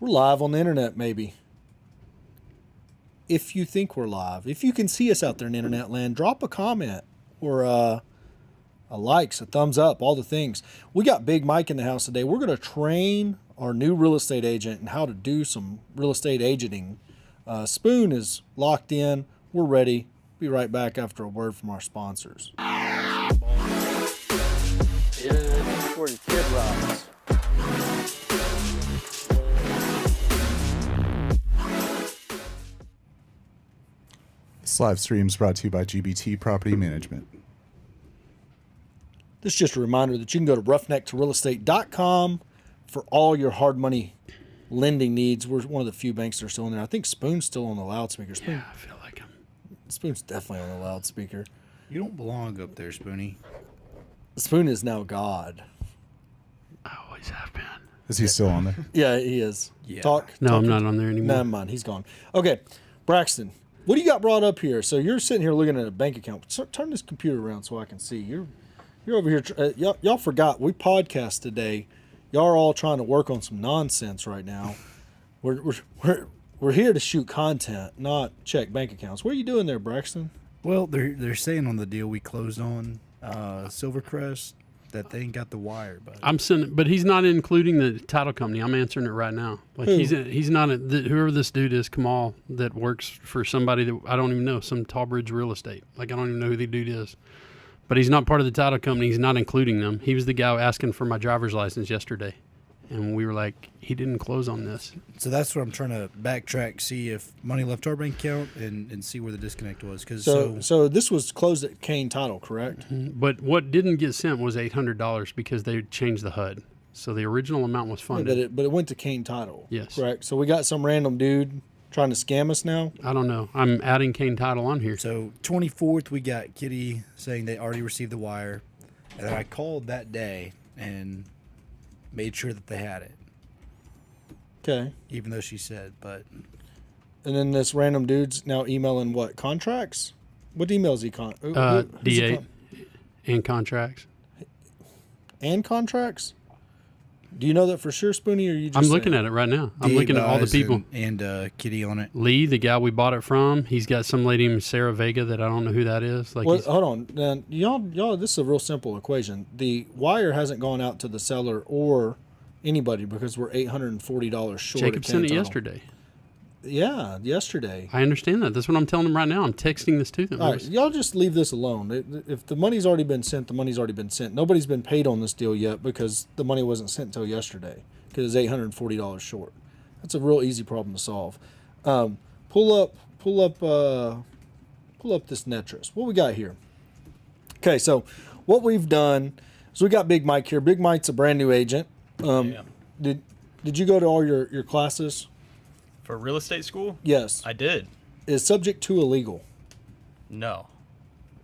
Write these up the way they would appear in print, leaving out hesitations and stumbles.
We're live on the internet, maybe. If you think we're live. If you can see us out there in internet land, drop a comment or a likes, a thumbs up, all the things. We got Big Mike in the house today. We're going to train our new real estate agent and how to do some real estate agenting. Spoon is locked in. We're ready. Be right back after a word from our sponsors. Yeah, where the kid rides. This live stream is brought to you by GBT Property Management. This is just a reminder that you can go to roughnecktorealestate.com for all your hard money lending needs. We're one of the few banks that are still in there. I think Spoon's still on the loudspeaker. Spoon, Yeah, I feel like him. Spoon's definitely on the loudspeaker. You don't belong up there, Spoonie. Spoon is now God. I always have been. Is he still on there? Yeah, he is. Yeah. No, talk I'm not on there anymore. Never mind. He's gone. Okay, Braxton, what do you got brought up here? So you're sitting here looking at a bank account. Turn this computer around so I can see. You're over here. Y'all forgot we podcast today. Y'all are all trying to work on some nonsense right now. We're here to shoot content, not check bank accounts. What are you doing there, Braxton? Well, they're saying on the deal we closed on Silvercrest that they ain't got the wire, but I'm sending, but he's not including the title company. I'm answering it right now. Like Who? he's not whoever this dude is, Kamal, that works for somebody that I don't even know, some Tallbridge Real Estate. Like I don't even know who the dude is, but he's not part of the title company. He's not including them. He was the guy asking for my driver's license yesterday, and we were like, he didn't close on this. so that's what I'm trying to backtrack, see if money left our bank account and see where the disconnect was. Because So this was closed at Kane Title, correct? But what didn't get sent was $800 because they changed the HUD. So the original amount was Yeah, funded. but it went to Kane Title. Yes. Correct. So we got some random dude trying to scam us now. I don't know. I'm adding Kane Title on here. So 24th, we got Kitty saying they already received the wire. And then I called that day and made sure that they had it, Okay. even though she said, but And then this random dude's now emailing what? Contracts? What emails he who's he D8 and contracts. and contracts? Do you know that for sure, Spoonie, or you just I'm looking at it right now. I'm looking at all the people. And Kitty on it. Lee, the guy we bought it from, he's got some lady named Sarah Vega that I don't know who that is. Like, Well, he's- hold on. Then y'all, this is a real simple equation. The wire hasn't gone out to the seller or anybody because we're $840 short. Jacob at sent it Kane Title. yesterday. Yeah, yesterday. I understand that. That's what I'm telling them right now. I'm texting this to them. All right, y'all just leave this alone. If the money's already been sent, the money's already been sent. Nobody's been paid on this deal yet because the money wasn't sent until yesterday because it's $840 short. That's a real easy problem to solve. Pull up this Netris. What we got here? Okay, so what we've done is we got Big Mike here. Big Mike's a brand new agent. Yeah. Did you go to all your classes? For real estate school? Yes. I did. Is subject to illegal? No.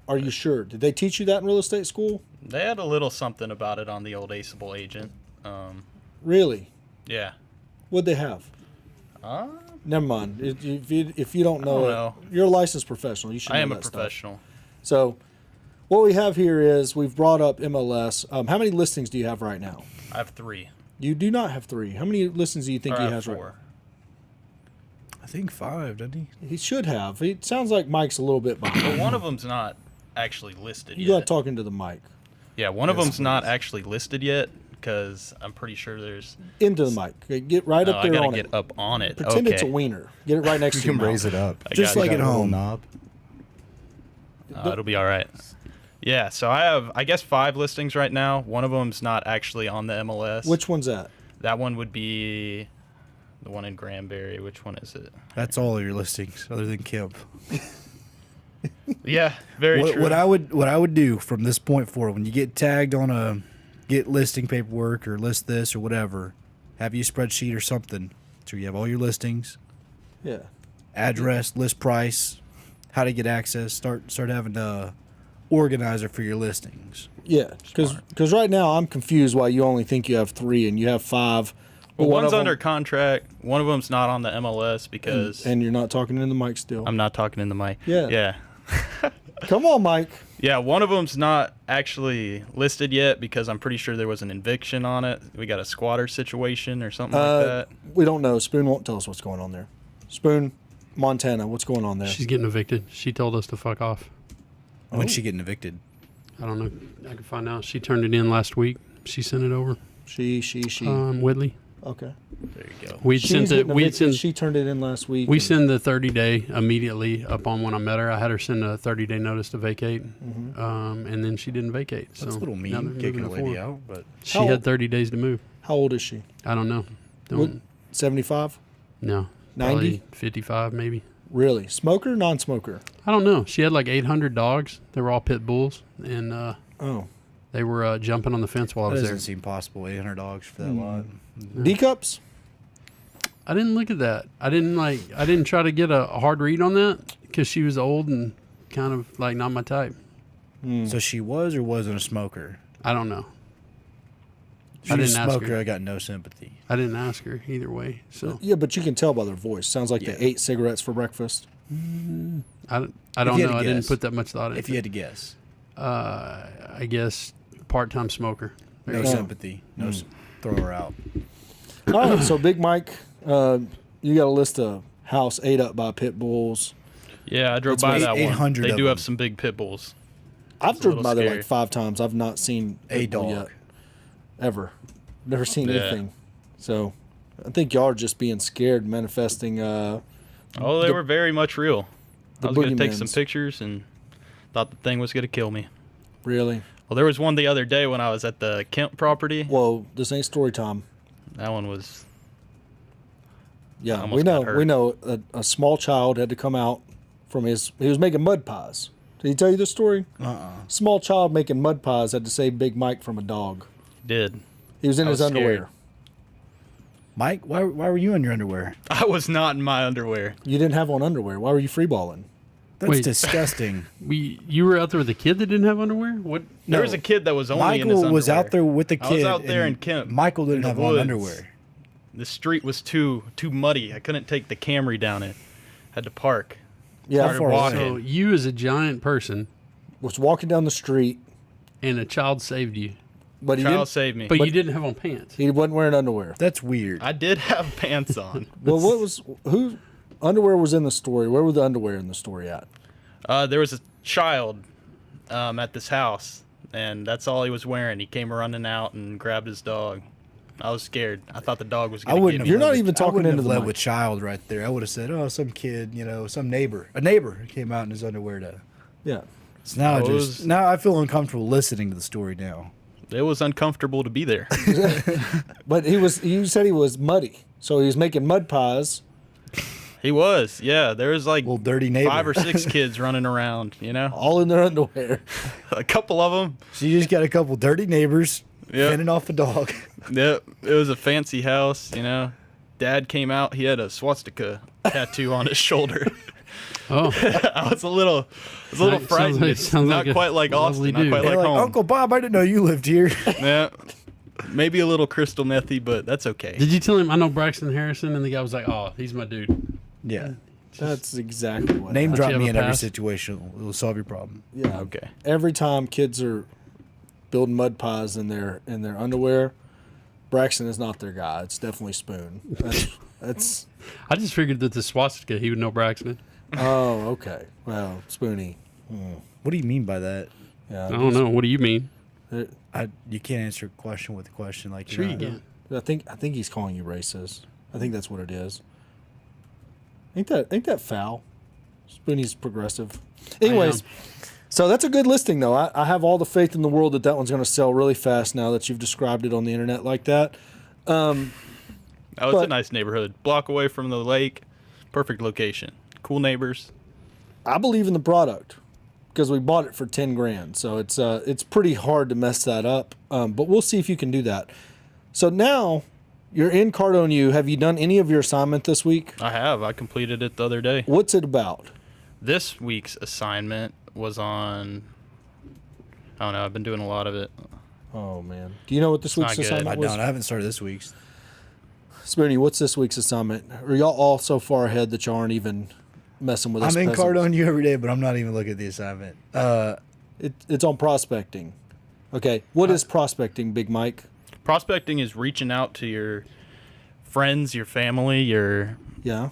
Are you sure? Did they teach you that in real estate school? They had a little something about it on the old Aceable agent. Really? Yeah. What'd they have? Never mind. If you don't know, know. You're a licensed professional. You should. I know am a that stuff. professional. So, what we have here is we've brought up MLS. How many listings do you have right now? I have 3. You do not have 3. How many listings do you think Or he I have has 4. right now? I think 5, doesn't he? He should have. It sounds like Mike's a little bit But behind. one of them's not actually listed You yet. got talking to the mic. Yeah, one of Yes, them's not please. actually listed yet because I'm pretty sure there's. Into the mic. Okay, get right Oh, up I there gotta on get it. up on it. Pretend okay. it's a wiener. Get it right next You to your can raise mouth. it up. I Just got like you. at Got a little home. knob. It'll be all right. Yeah, so I have, I guess, 5 listings right now. One of them's not actually on the MLS. Which one's that? That one would be the one in Granbury. Which one is it? That's all of your listings, other than Kemp. Yeah, very true. What I would do from this point forward, when you get tagged on a get listing paperwork or list this or whatever, have you a spreadsheet or something so you have all your listings, Yeah. address, list price, how to get access. Start having a organizer for your listings. Yeah, because right now I'm confused why you only think you have 3 and you have 5. Well, one one's of under them- contract. One of them's not on the MLS because and you're not talking in the mic still. I'm not talking in the mic. Yeah. Yeah. Come on, Mike. Yeah, one of them's not actually listed yet because I'm pretty sure there was an eviction on it. We got a squatter situation or something like that. We don't know. Spoon won't tell us what's going on there. Spoon, Montana, what's going on there? She's getting evicted. She told us to fuck off. When's she getting evicted? I don't know. I can find out. She turned it in last week. She sent it over. She. Whitley. Okay. There you go. We She's sent it. getting We evicted. sent. She turned it in last week. We and- send the 30-day immediately upon when I met her. I had her send a 30-day notice to vacate, and then she didn't vacate. That's so a little now mean, they're kicking a moving it lady forward. out, but She How- had 30 days to move. How old is she? I don't know. What, Don't 75? no. 90? Probably 55 maybe. Really? Smoker, non-smoker? I don't know. She had like 800 dogs. They were all pit bulls, and Oh. they were jumping on the fence while I that was doesn't there. seem possible. 800 dogs for that lot. D-cups? I didn't look at that. I didn't try to get a hard read on that because she was old and kind of like not my type. So she was or wasn't a smoker? I don't know. If I she was a didn't ask smoker, her. I got no sympathy. I didn't ask her either way. So Yeah, but you can tell by their voice. Sounds like Yeah. they ate cigarettes for breakfast. I don't you had know. to I didn't guess. put that much thought into If you had to guess. I guess part-time smoker. No go. sympathy. No throw her out. All right, so Big Mike, you got a list of house ate up by pit bulls. Yeah, I drove It's by eight- that one. 800 They of do have them. some big pit bulls. I've a driven little by there scary. like 5 times. I've not seen A pit bull dog. yet. Ever. Never seen Yeah. anything. So I think y'all are just being scared, manifesting. Oh, they were very much real. the I was going to take boogeymans. some pictures and thought the thing was going to kill me. Really? Well, there was one the other day when I was at the Kemp property. Whoa, this ain't story time. That one was. Yeah, Almost we know. got hurt. We know a small child had to come out from his. He was making mud pies. Did he tell you this story? Small child making mud pies had to save Big Mike from a dog. Did. He was in I his was underwear. scared. Mike, why were you in your underwear? I was not in my underwear. You didn't have on underwear. Why were you freeballing? That's Wait. disgusting. You were out there with a kid that didn't have underwear? What? There was a kid that was only in his Michael was underwear. out there with the kid. I was out there and in Kemp. Michael didn't in the have on woods. underwear. The street was too muddy. I couldn't take the Camry down it. Had to park. Yeah, Started far walking. So you as a giant person was walking down the street, and a child saved you, but he Child didn't. saved me. but you didn't have on pants. He wasn't wearing underwear. That's weird. I did have pants on. Well, who underwear was in the story? Where were the underwear in the story at? There was a child at this house, and that's all he was wearing. He came running out and grabbed his dog. I was scared. I thought the dog was I going to wouldn't. get have me. You're not led even with- I talking wouldn't into have the led mic. with child right there. I would have said, "Oh, some kid, some neighbor, a neighbor came out in his underwear to." Yeah. So now Those- now I feel uncomfortable listening to the story now. It was uncomfortable to be there. But you said he was muddy. So he was making mud pies. He was. Yeah, there was like Little dirty neighbor. 5 or 6 kids running around, All in their underwear. A couple of them. So you just got a couple dirty neighbors Yep. fending off a dog. Yep. It was a fancy house, Dad came out. He had a swastika tattoo on his shoulder. Oh, I was a little Sounds frightened. like- It's sounds not like a quite like lovely Austin, not dude. quite They're like like, home. Uncle Bob, I didn't know you lived here. Yeah. Maybe a little crystal methy, but that's okay. did you tell him I know Braxton Harrison? And the guy was like, "Oh, he's my dude." Yeah. That's exactly what Name happened. drop you me have in a every pass? situation. It will solve your problem. Yeah. Okay. Every time kids are building mud pies in their underwear, Braxton is not their guy. It's definitely Spoon. That's I just figured that the swastika he would know Braxton. oh, okay. Well, Spoonie. What do you mean by that? Yeah. I don't know. What do you mean? You can't answer a question with a question like Sure you're you not- can. I think he's calling you racist. I think that's what it is. Ain't that foul? Spoonie's progressive. Anyways, so that's a good listing though. I have all the faith in the world that one's going to sell really fast now that you've described it on the internet like that. Oh, it's But- a nice neighborhood. Block away from the lake. Perfect location. Cool neighbors. I believe in the product because we bought it for 10 grand. So it's pretty hard to mess that up. But we'll see if you can do that. So now you're in Cardone U. Have you done any of your assignment this week? I have. I completed it the other day. What's it about? This week's assignment was on. I don't know. I've been doing a lot of it. Oh man. Do you know what this not week's good. assignment I was? don't. I haven't started this week's. Spoony, what's this week's assignment? Are y'all all so far ahead that y'all aren't even messing with us? I'm in peasants? Cardone U every day, but I'm not even looking at the assignment. It's on prospecting. Okay. What is prospecting, Big Mike? Prospecting is reaching out to your friends, your family, Yeah.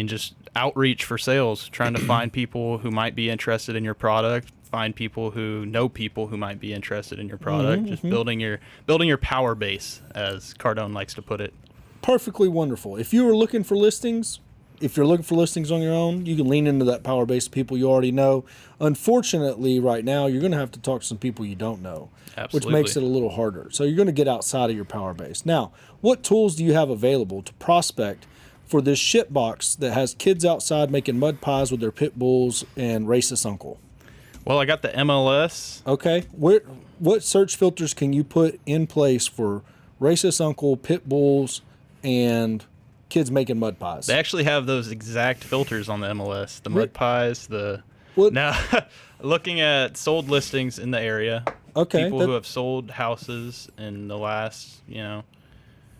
just outreach for sales, trying to find people who might be interested in your product, find people who know people who might be interested in your product, just building your power base, as Cardone likes to put it. Perfectly wonderful. If you're looking for listings on your own, you can lean into that power base of people you already know. Unfortunately, right now, you're going to have to talk to some people you don't know, Absolutely. which makes it a little harder. So you're going to get outside of your power base. Now, what tools do you have available to prospect for this shit box that has kids outside making mud pies with their pit bulls and racist uncle? Well, I got the MLS. Okay. What search filters can you put in place for racist uncle, pit bulls, and kids making mud pies? They actually have those exact filters on the MLS. The mud pies, What? Now, looking at sold listings in the area. Okay. People who have sold houses in the last,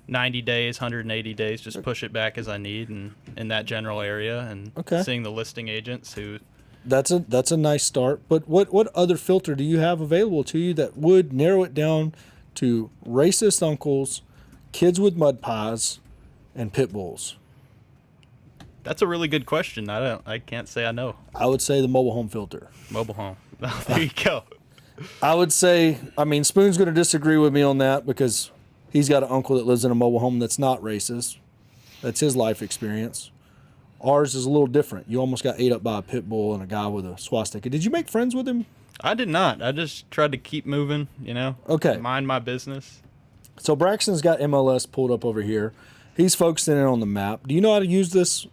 90 days, 180 days, just push it back as I need, and in that general area, and seeing the listing agents who. That's a nice start. But what other filter do you have available to you that would narrow it down to racist uncles, kids with mud pies, and pit bulls? That's a really good question. I can't say I know. I would say the mobile home filter. Mobile home. There you go. I would say, Spoon's going to disagree with me on that because he's got an uncle that lives in a mobile home that's not racist. That's his life experience. Ours is a little different. You almost got ate up by a pit bull and a guy with a swastika. Did you make friends with him? I did not. I just tried to keep moving, Okay. Mind my business. So Braxton's got MLS pulled up over here. He's focusing in on the map. Do you know how to use this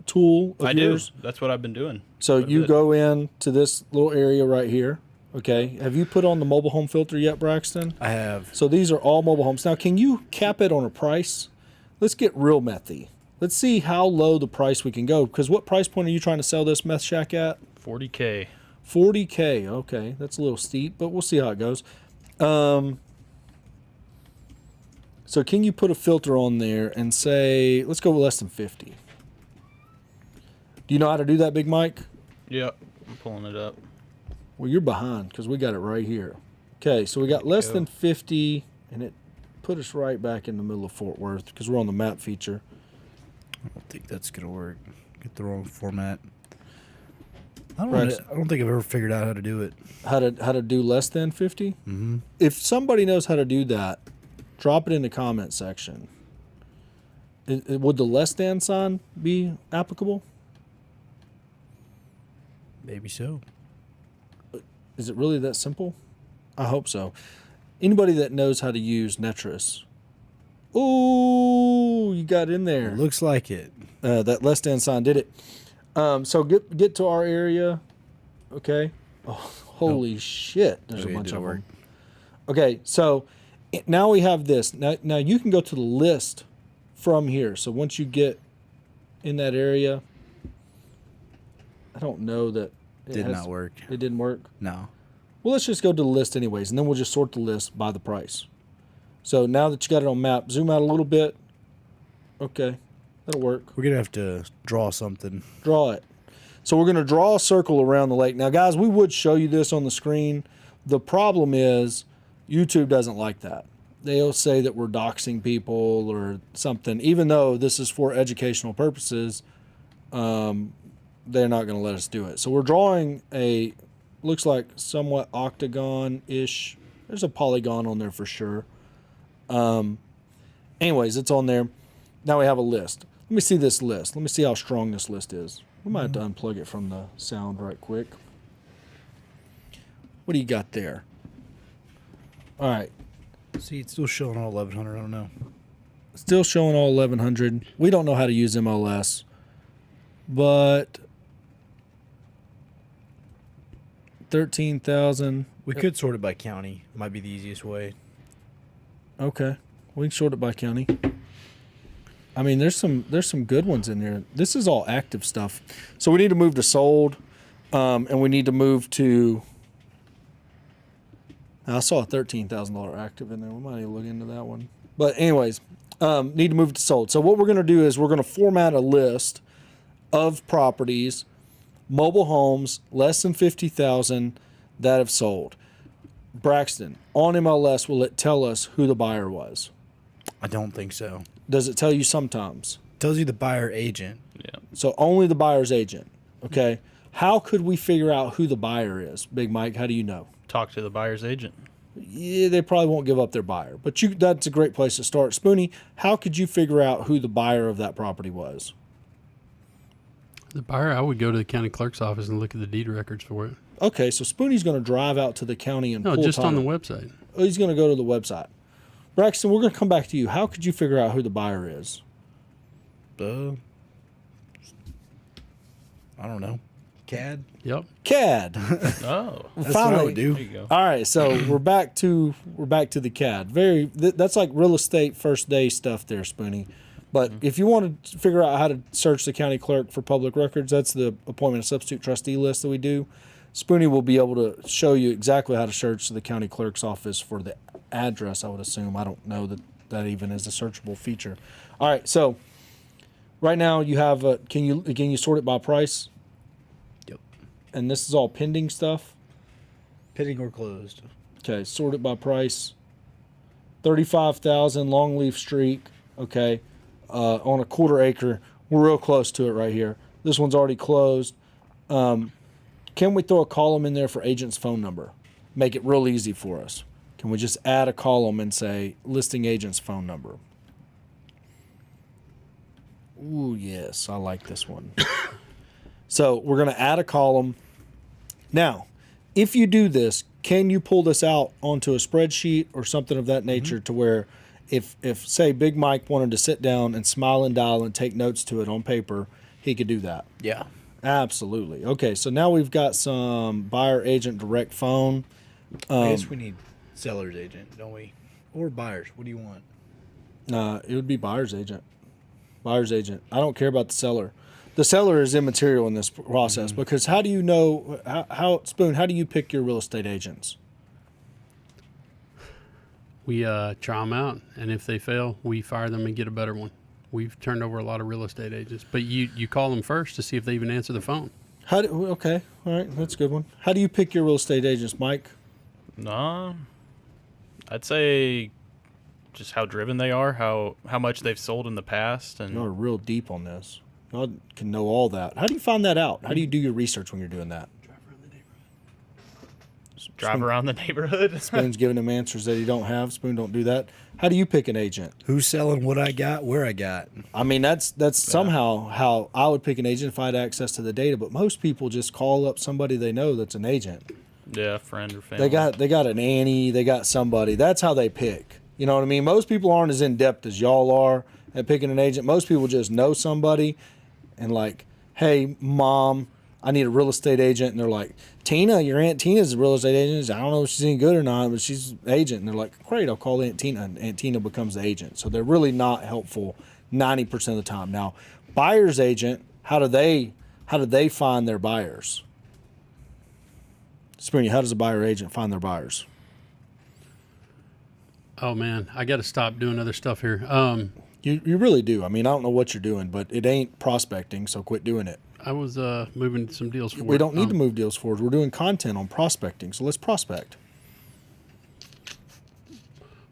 tool of I yours? do. That's what I've been doing. So quite a you bit. go in to this little area right here. Okay. Have you put on the mobile home filter yet, Braxton? I have. So these are all mobile homes. Now, can you cap it on a price? Let's get real methy. Let's see how low the price we can go. Because what price point are you trying to sell this meth shack at? $40K. $40K. Okay, that's a little steep, but we'll see how it goes. So can you put a filter on there and say, let's go with less than 50? Do you know how to do that, Big Mike? Yep. I'm pulling it up. Well, you're behind because we got it right here. Okay, so we got less than 50, and it put us right back in the middle of Fort Worth because we're on the map feature. I don't think that's gonna work. Get the wrong format. I don't think I've ever figured out how to do it. How to do less than 50? Mm-hmm. If somebody knows how to do that, drop it in the comment section. Would the less than sign be applicable? Maybe so. Is it really that simple? I hope so. Anybody that knows how to use Netris. Ooh, you got in there. It looks like it. That less than sign did it. So get to our area. Okay. Oh, holy shit. There's a bunch of them. Okay, so now we have this. Now you can go to the list from here. So once you get in that area, I don't know that it Did not work. It didn't work? No. Well, let's just go to the list anyways, and then we'll just sort the list by the price. So now that you got it on map, zoom out a little bit. Okay, that'll work. We're going to have to draw something. Draw it. So we're going to draw a circle around the lake. Now, guys, we would show you this on the screen. The problem is YouTube doesn't like that. They'll say that we're doxing people or something. Even though this is for educational purposes, they're not going to let us do it. So we're drawing a, looks like somewhat octagon-ish. There's a polygon on there for sure. Anyways, it's on there. Now we have a list. Let me see this list. Let me see how strong this list is. We might have to unplug it from the sound right quick. What do you got there? All right. See, it's still showing all 1100. I don't know. Still showing all 1100. We don't know how to use MLS. But 13,000. We could sort it by county. Might be the easiest way. Okay. We can sort it by county. I mean, there's some good ones in there. This is all active stuff. So we need to move to sold, and we need to move to. I saw a $13,000 active in there. We might need to look into that one. But anyways, need to move to sold. So what we're going to do is we're going to format a list of properties, mobile homes, less than 50,000, that have sold. Braxton, on MLS, will it tell us who the buyer was? I don't think so. Does it tell you sometimes? Tells you the buyer agent. Yeah. So only the buyer's agent. Okay. How could we figure out who the buyer is? Big Mike, how do you know? Talk to the buyer's agent. Yeah, they probably won't give up their buyer. But that's a great place to start. Spoonie, how could you figure out who the buyer of that property was? The buyer, I would go to the county clerk's office and look at the deed records for it. Okay, so Spoonie's going to drive out to the county and No, pull just on the title. website. Oh, he's going to go to the website. Braxton, we're going to come back to you. How could you figure out who the buyer is? I don't know. CAD. Yep. CAD. Oh, That's what I would do. there you go. All right, so we're back to the CAD. That's like real estate first day stuff there, Spoonie. But if you want to figure out how to search the county clerk for public records, that's the appointment of substitute trustee list that we do. Spoonie will be able to show you exactly how to search the county clerk's office for the address, I would assume. I don't know that even is a searchable feature. All right, so right now you have can you sort it by price? Yep. And this is all pending stuff. Pending or closed. Okay, sort it by price. 35,000 Longleaf Street. Okay, on a quarter acre. We're real close to it right here. This one's already closed. Can we throw a column in there for agent's phone number? Make it real easy for us. Can we just add a column and say listing agent's phone number? Ooh, yes, I like this one. So we're going to add a column. Now, if you do this, can you pull this out onto a spreadsheet or something of that nature to where if say Big Mike wanted to sit down and smile and dial and take notes to it on paper, he could do that? Yeah. Absolutely. Okay, so now we've got some buyer agent direct phone. I guess we need seller's agent, don't we? Or buyers. What do you want? It would be buyer's agent. Buyer's agent. I don't care about the seller. The seller is immaterial in this process because how do you know how Spoon? How do you pick your real estate agents? We try them out, and if they fail, we fire them and get a better one. We've turned over a lot of real estate agents, but you call them first to see if they even answer the phone. Okay, all right, that's a good one. How do you pick your real estate agents, Mike? No, I'd say just how driven they are, how much they've sold in the past, and Y'all are real deep on this. Y'all can know all that. How do you find that out? How do you do your research when you're doing that? drive around the neighborhood. Spoon's giving him answers that he don't have. Spoon don't do that. How do you pick an agent? Who's selling what I got, where I got? I mean, that's somehow how I would pick an agent if I had access to the data. But most people just call up somebody they know that's an agent. Yeah, friend or family. They got an Annie. They got somebody. That's how they pick. You know what I mean? Most people aren't as in depth as y'all are at picking an agent. Most people just know somebody, and like, hey, mom, I need a real estate agent, and they're like, Tina, your Aunt Tina's a real estate agent. I don't know if she's any good or not, but she's an agent. And they're like, great, I'll call Aunt Tina, and Aunt Tina becomes the agent. So they're really not helpful 90% of the time. Now, buyer's agent, how do they find their buyers? Spoonie, how does a buyer agent find their buyers? Oh man, I got to stop doing other stuff here. You really do. I mean, I don't know what you're doing, but it ain't prospecting, so quit doing it. I was moving some deals forward. We don't need to move deals forward. We're doing content on prospecting, so let's prospect.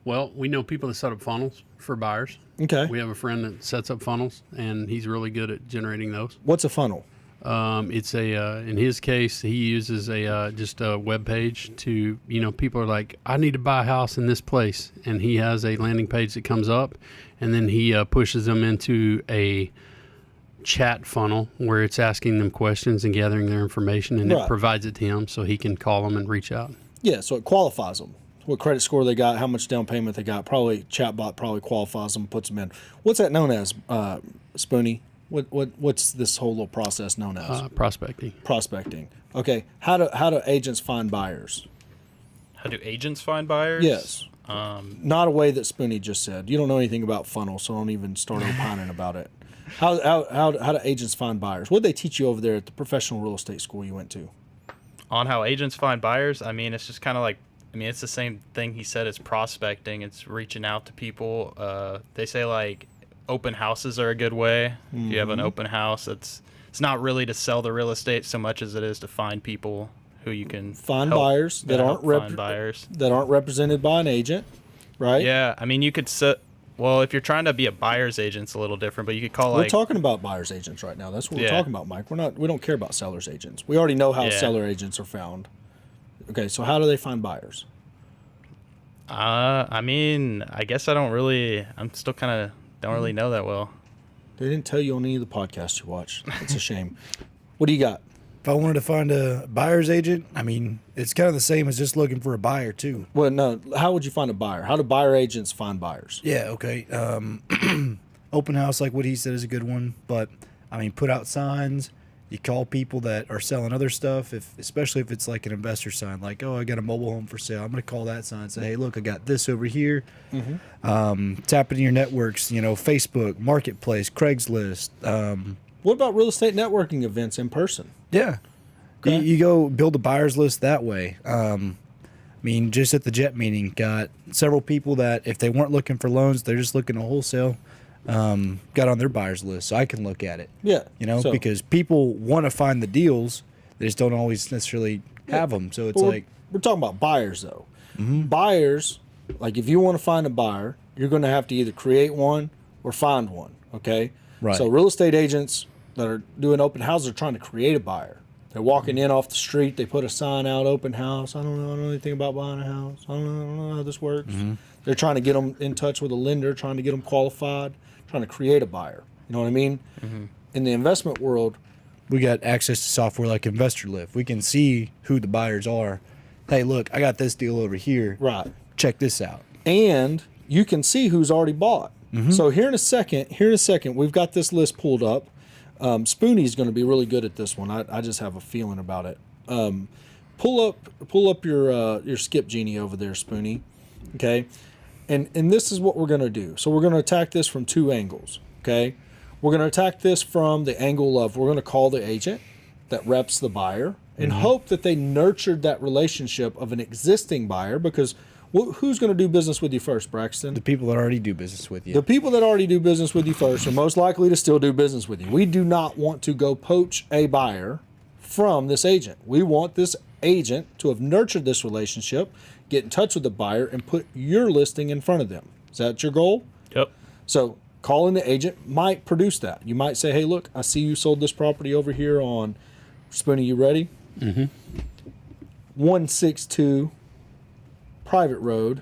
Well, we know people that set up funnels for buyers. Okay. We have a friend that sets up funnels, and he's really good at generating those. What's a funnel? It's in his case, he uses just a web page to, people are like, I need to buy a house in this place. And he has a landing page that comes up, and then he pushes them into a chat funnel where it's asking them questions and gathering their information, and Right. it provides it to him so he can call them and reach out. Yeah, so it qualifies them. What credit score they got, how much down payment they got. Probably chatbot probably qualifies them, puts them in. What's that known as, Spoonie? What's this whole little process known as? Prospecting. Prospecting. Okay. How do agents find buyers? How do agents find buyers? Yes. Not a way that Spoonie just said. You don't know anything about funnels, so don't even start opining about it. How do agents find buyers? What did they teach you over there at the professional real estate school you went to? On how agents find buyers, I mean, it's just kind of like, it's the same thing he said as prospecting. It's reaching out to people. They say, like, open houses are a good way. If you have an open house, it's not really to sell the real estate so much as it is to find people who you can Find help- buyers that yeah, aren't help find buyers. that aren't represented by an agent, right? Yeah, I mean, you could set. Well, if you're trying to be a buyer's agent, it's a little different. But you could call We're like talking about buyers agents right now. That's what we're Yeah. talking about, Mike. We don't care about sellers agents. We already know how Yeah. seller agents are found. Okay, so how do they find buyers? I mean, I guess I don't really. I'm still kind of don't really know that well. They didn't tell you on any of the podcasts you watched. It's a shame. What do you got? If I wanted to find a buyer's agent, I mean, it's kind of the same as just looking for a buyer too. Well, no. How would you find a buyer? How do buyer agents find buyers? Yeah, okay. Open house, like what he said, is a good one. But I mean, put out signs. You call people that are selling other stuff, especially if it's like an investor sign, like, oh, I got a mobile home for sale. I'm going to call that sign and say, hey, look, I got this over here. Tap into your networks, Facebook, Marketplace, Craigslist. What about real estate networking events in person? Yeah. Okay. You go build a buyer's list that way. I mean, just at the JET meeting, got several people that if they weren't looking for loans, they're just looking to wholesale, got on their buyer's list so I can look at it. Yeah. So- Because people want to find the deals, they just don't always necessarily have them. So it's Well, like, we're talking about buyers, though. Buyers, like if you want to find a buyer, you're going to have to either create one or find one. Okay. Right. So real estate agents that are doing open houses are trying to create a buyer. They're walking in off the street. They put a sign out, open house. I don't know anything about buying a house. I don't know how this works. They're trying to get them in touch with a lender, trying to get them qualified, trying to create a buyer. You know what I mean? In the investment world, we got access to software like Investor Lift. We can see who the buyers are. Hey, look, I got this deal over here. right. Check this out. And you can see who's already bought. So here in a second, we've got this list pulled up. Spoonie's going to be really good at this one. I just have a feeling about it. Pull up your Skip Genie over there, Spoonie. Okay, and this is what we're going to do. So we're going to attack this from two angles. Okay, we're going to attack this from the angle of we're going to call the agent that reps the buyer and hope that they nurtured that relationship of an existing buyer because. Who's going to do business with you first, Braxton? The people that already do business with you. The people that already do business with you first are most likely to still do business with you. We do not want to go poach a buyer from this agent. We want this agent to have nurtured this relationship, get in touch with the buyer, and put your listing in front of them. Is that your goal? Yep. So calling the agent might produce that. You might say, hey, look, I see you sold this property over here on, Spoonie, you ready? 162 Private Road,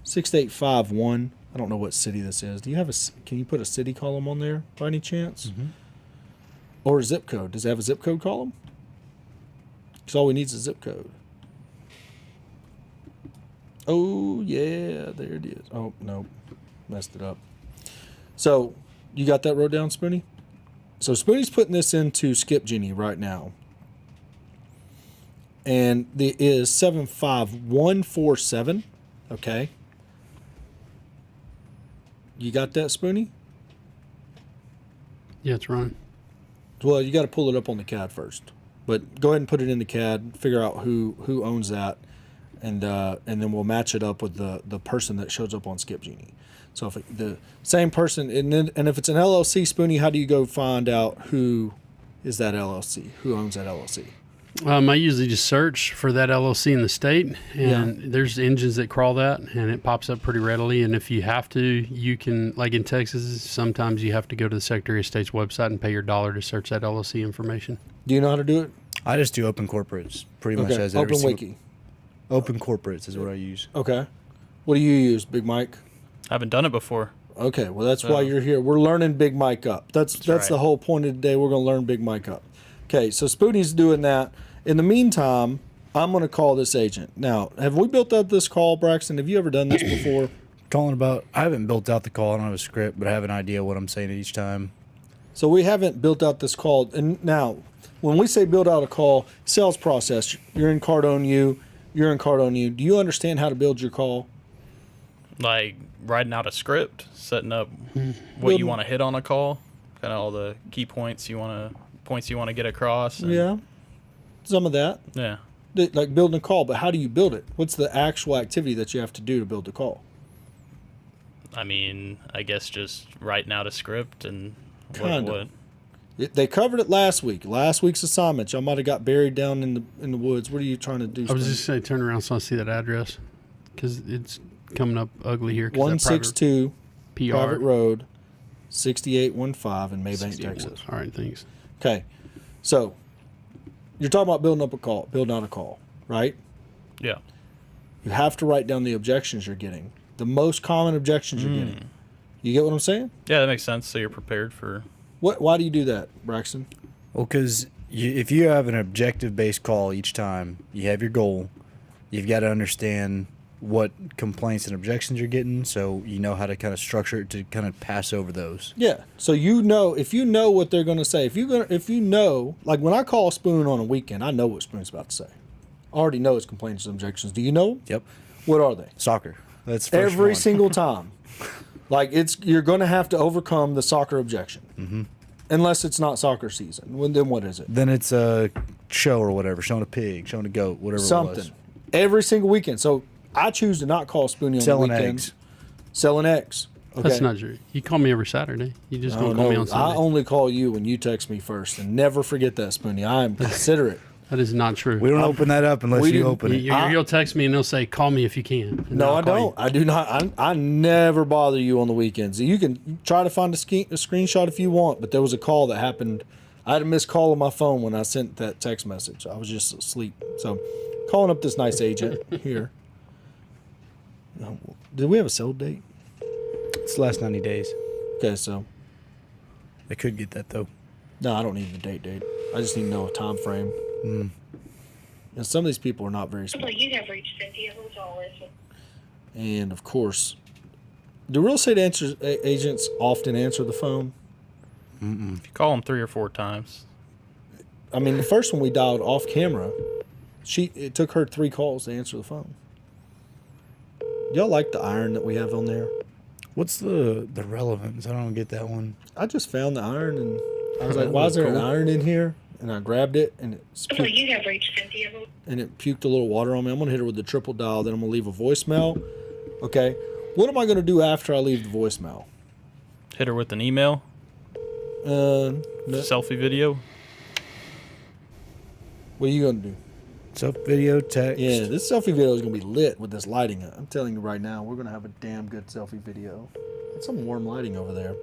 6851. I don't know what city this is. Do you have can you put a city column on there by any chance? Or a zip code? Does it have a zip code column? Because all we need is a zip code. Oh, yeah, there it is. Oh, no, messed it up. So, you got that wrote down, Spoonie? So, Spoonie's putting this into Skip Genie right now. And it is 75147. Okay. You got that, Spoonie? Yeah, it's running. Well, you got to pull it up on the CAD first. But go ahead and put it in the CAD. Figure out who owns that, and then we'll match it up with the person that shows up on Skip Genie. So if the same person, and if it's an LLC, Spoonie, how do you go find out who is that LLC? Who owns that LLC? I usually just search for that LLC in the state, and there's engines that crawl that, and it pops up pretty readily. And if you have to, you can, like in Texas, sometimes you have to go to the Secretary of State's website and pay your $1 to search that LLC information. Do you know how to do it? I just do open corporates, pretty much Okay. as every Open single- Wiki. Open corporates is what I use. Okay. What do you use, Big Mike? I haven't done it before. Okay, well that's why you're here. We're learning Big Mike up. That's right. the whole point of today. We're going to learn Big Mike up. Okay, so Spoonie's doing that. In the meantime, I'm going to call this agent. Now, have we built out this call, Braxton? Have you ever done this before? Calling about, I haven't built out the call. I don't have a script, but I have an idea what I'm saying each time. So we haven't built out this call. And now, when we say build out a call, sales process, you're in Cardone U, you're in Cardone U. Do you understand how to build your call? Like writing out a script, setting up what Building- you want to hit on a call, kind of all the key points you want to get across. And, Yeah, some of that. Yeah. Like building a call, but how do you build it? What's the actual activity that you have to do to build the call? I mean, I guess just writing out a script and Kinda. what They covered it last week. Last week's assignment. Y'all might have got buried down in the woods. What are you trying to do? I was Spoon? just saying, turn around so I see that address because it's coming up ugly here. 162 PR Private Road, 6815 in Maybank, 68. Texas. All right, thanks. Okay, so you're talking about building out a call, right? Yeah. You have to write down the objections you're getting, the most common objections you're getting. You get what I'm saying? Yeah, that makes sense. So you're prepared for. Why do you do that, Braxton? Well, because if you have an objective-based call each time, you have your goal. You've got to understand what complaints and objections you're getting, so you know how to kind of structure it to kind of pass over those. Yeah. So if you know what they're going to say, if you know, like when I call Spoon on a weekend, I know what Spoon's about to say. I already know his complaints and objections. Do you know? Yep. What are they? Soccer. That's first Every one. single time. Like you're going to have to overcome the soccer objection, unless it's not soccer season. Then what is it? Then it's a show or whatever, showing a pig, showing a goat, whatever it Something. was. Every single weekend. So I choose to not call Spoonie on Selling the weekends. eggs. Selling eggs. Okay. That's not true. You call me every Saturday. You just don't call me on I Sunday. only call you when you text me first, and never forget that, Spoonie. I am considerate. That is not true. We don't open that up unless we you didn't- open it. You'll text me and they'll say, "Call me if you can." And No, I'll I call don't. you. I do not. I never bother you on the weekends. You can try to find a screenshot if you want, but there was a call that happened. I had a missed call on my phone when I sent that text message. I was just asleep. So, calling up this nice agent here. No, did we have a sell date? It's the last 90 days. Okay, so They could get that, though. no, I don't need the date. I just need to know a time frame. And some of these people are not very smart. You have reached Cynthia Gonzalez. And of course, do real estate agents often answer the phone? If you call them 3 or 4 times. I mean, the first one we dialed off camera, it took her 3 calls to answer the phone. Y'all like the iron that we have on there? What's the relevance? I don't get that one. I just found the iron and I was like, why is there an iron in here? And I grabbed it and You have reached Cynthia. and it puked a little water on me. I'm going to hit her with the triple dial, then I'm going to leave a voicemail. Okay. What am I going to do after I leave the voicemail? Hit her with an email, No, selfie video. what are you going to do? Self video, text. Yeah, this selfie video is going to be lit with this lighting. I'm telling you right now, we're going to have a damn good selfie video. That's some warm lighting over there.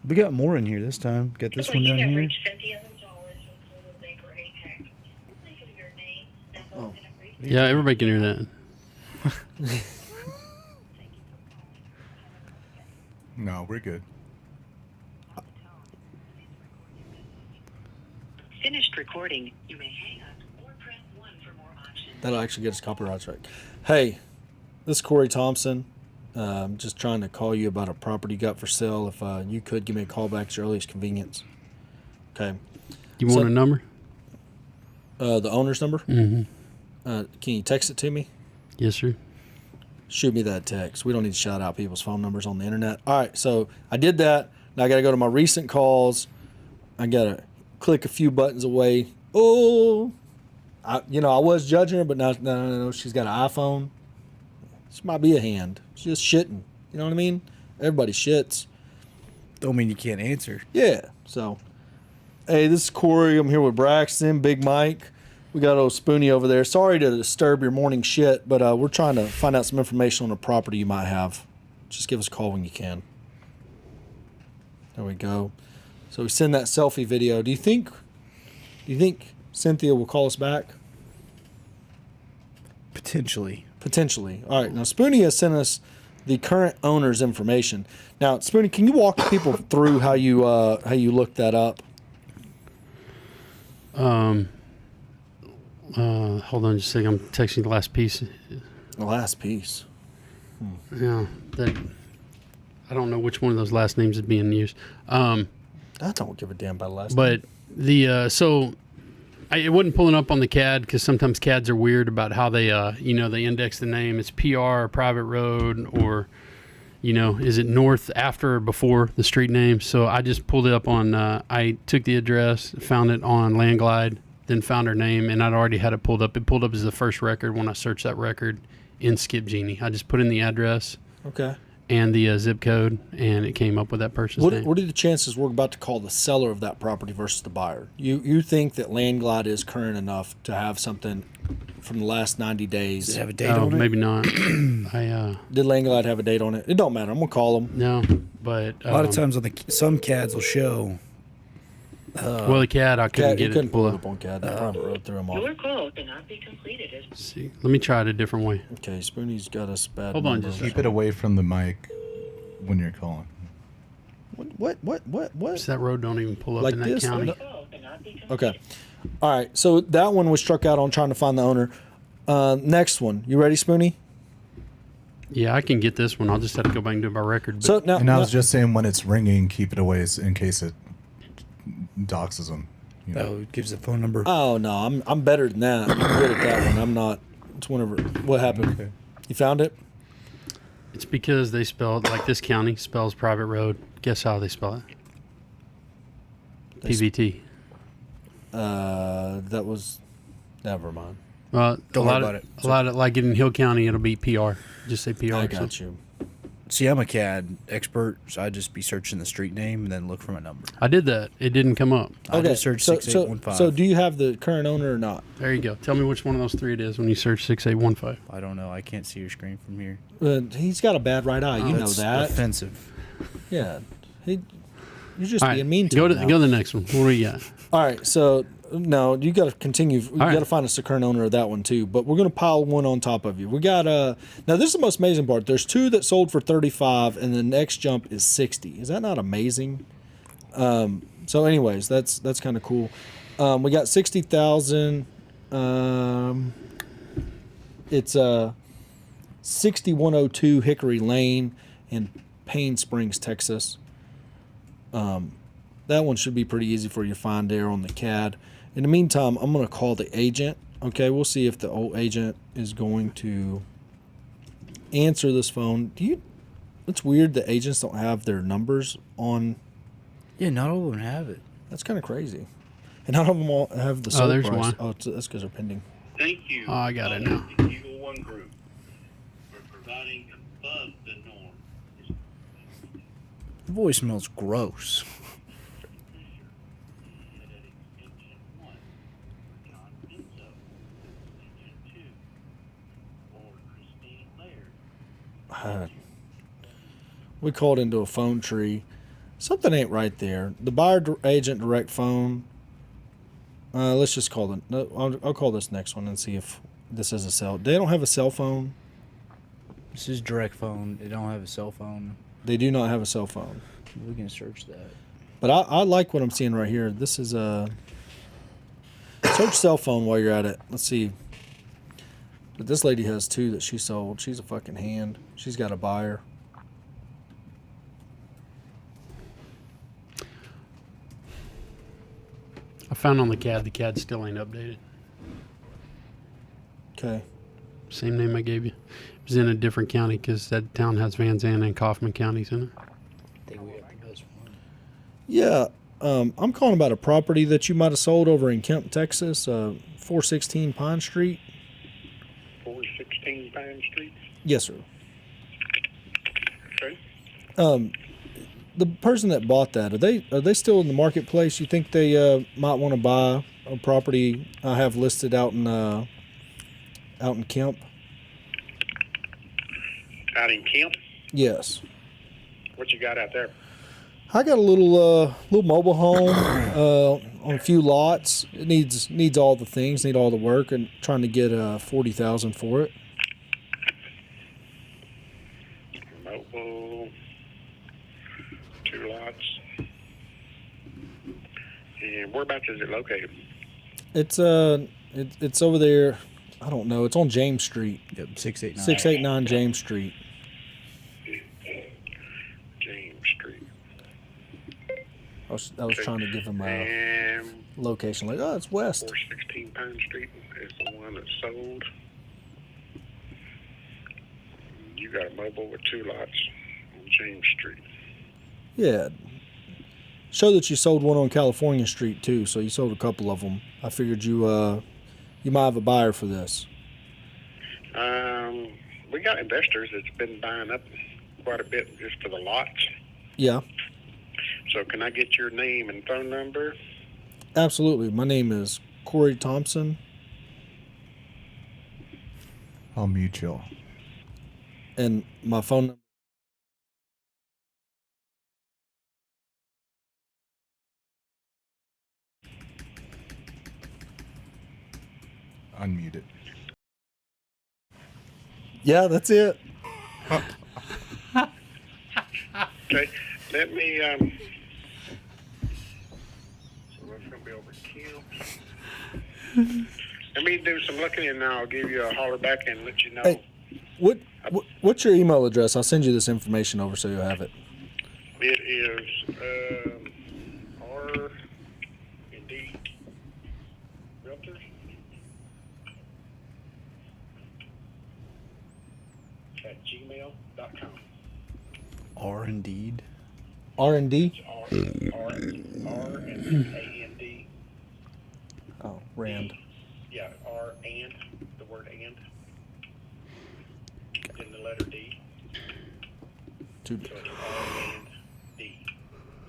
We got more in here this time. Got this one You down have here. reached Cynthia Gonzalez. Please give your name. Oh. Yeah, everybody can hear that. No, we're good. Finished recording. You may hang up or press 1 for more options. That'll actually get us copyright strike. Hey, this is Corey Thompson. Just trying to call you about a property you got for sale. If you could give me a call back at your earliest convenience. Okay. You want a number? The owner's number? Mm-hmm. Can you text it to me? Yes, sir. Shoot me that text. We don't need to shout out people's phone numbers on the internet. All right, so I did that. Now I got to go to my recent calls. I got to click a few buttons away. Oh, I was judging her, but no, she's got an iPhone. This might be a hand. She's just shitting. You know what I mean? Everybody shits. Don't mean you can't answer. Yeah. So, hey, this is Corey. I'm here with Braxton, Big Mike. We got old Spoonie over there. Sorry to disturb your morning shit, but we're trying to find out some information on a property you might have. Just give us a call when you can. There we go. So we send that selfie video. Do you think Cynthia will call us back? Potentially. Potentially. All right. Now Spoonie has sent us the current owner's information. Now, Spoonie, can you walk people through how you looked that up? Hold on just a second. I'm texting the last piece. The last piece. Yeah, that I don't know which one of those last names is being used. I don't give a damn about the last. But the it wasn't pulling up on the CAD because sometimes CADs are weird about how they they index the name. It's PR or private road or is it north after or before the street name? So I just pulled it up on. I took the address, found it on Landglide, then found her name, and I'd already had it pulled up. It pulled up as the first record when I searched that record in Skip Genie. I just put in the address. Okay. and the zip code, and it came up with that person's name. What are the chances we're about to call the seller of that property versus the buyer? You think that Landglide is current enough to have something from the last 90 days? Does it have a date on it? Maybe not. I Did Landglide have a date on it? It don't matter. I'm gonna call them. no, but A lot of times on some CADs will show. well, the CAD I couldn't You get couldn't it. pull it up on CAD. The private road threw them off. Your call cannot be completed as See, let me try it a different way. Okay, Spoonie's got us bad. Hold on number. just a Keep it away from the mic when you're calling. What? So that road don't even pull up Like in that this? county. No. call cannot be completed. Okay. All right. So that one was struck out on trying to find the owner. Next one. You ready, Spoonie? Yeah, I can get this one. I'll just have to go back and do it by record. But So now, And I was just saying when it's ringing, keep it away in case it doxes them. You know? Oh, it gives the phone number. oh no, I'm better than that. I'm good at that one. I'm not. It's whenever. What happened? Okay. You found it? it's because they spelled like this county spells private road. Guess how they spell it? They sp- PVT. That was. Never mind. Well, Don't a worry lot about of, it. A lot of like in Hill County, it'll be PR. Just say PR. I got you. See, I'm a CAD expert, so I'd just be searching the street name and then look for my number. I did that. It didn't come up. I just searched so 6815. so do you have the current owner or not? There you go. Tell me which one of those three it is when you search 6815. I don't know. I can't see your screen from here. He's got a bad right eye. You know That's that. offensive. Yeah. You're just All right, being mean to go him to now. go to the next one. What do we got? All right, so no, you got to continue. You right. got to find us the current owner of that one too. But we're gonna pile one on top of you. We got now. This is the most amazing part. There's two that sold for 35, and the next jump is 60. Is that not amazing? So, anyways, that's kind of cool. We got 60,000. It's 6102 Hickory Lane in Payne Springs, Texas. That one should be pretty easy for you to find there on the CAD. In the meantime, I'm going to call the agent. Okay, we'll see if the old agent is going to answer this phone. It's weird that agents don't have their numbers on. Yeah, not all of them have it. That's kind of crazy. And none of them all have the sold there's price. one. Oh, that's because they're pending. Thank you. Oh, I got it now. The Eagle One Group for providing above the norm. The voice smells gross. We called into a phone tree. Something ain't right there. The buyer agent direct phone. Let's just call it. No, I'll call this next one and see if this is a cell. They don't have a cell phone. This is direct phone. They don't have a cell phone. They do not have a cell phone. We can search that. But I like what I'm seeing right here. This is a search cell phone while you're at it. Let's see. But this lady has two that she sold. She's a fucking hand. She's got a buyer. I found on the CAD still ain't updated. Okay. Same name I gave you. It was in a different county because that town has Van Zandt and Kaufman counties in it. I think we have the best one. Yeah. I'm calling about a property that you might have sold over in Kemp, Texas, 416 Pine Street. 416 Pine Street. Yes, sir. Okay. The person that bought that, are they still in the marketplace? You think they might want to buy a property I have listed out in Kemp? Out in Kemp? Yes. What you got out there? I got a little mobile home on a few lots. It needs all the things, need all the work, and trying to get $40,000 for it. Mobile. 2 lots. And whereabouts is it located? It's it's over there. I don't know. It's on James Street, Yep, 689. 689 James Street. James Street. I was trying to give him a And location. Like, oh, it's west. 416 Pine Street is the one that's sold. You got a mobile with 2 lots on James Street. Yeah. Show that you sold one on California Street too. So you sold a couple of them. I figured you might have a buyer for this. We got investors that's been buying up quite a bit just for the lots. Yeah, So can I get your name and phone number? absolutely. My name is Corey Thompson, I'll mute y'all. and my phone number. Unmute it. Yeah, that's it. Okay, let me, so that's gonna be over Kim. Let me do some looking and I'll give you a holler back and let you know. Hey, what's your email address? I'll send you this information over so you'll have it. It is, R and D Realtors at gmail.com. R indeed. R&D? R and A-N-D. Oh, Rand. Yeah, R and, the word and, then the letter D. Two. So it's R and D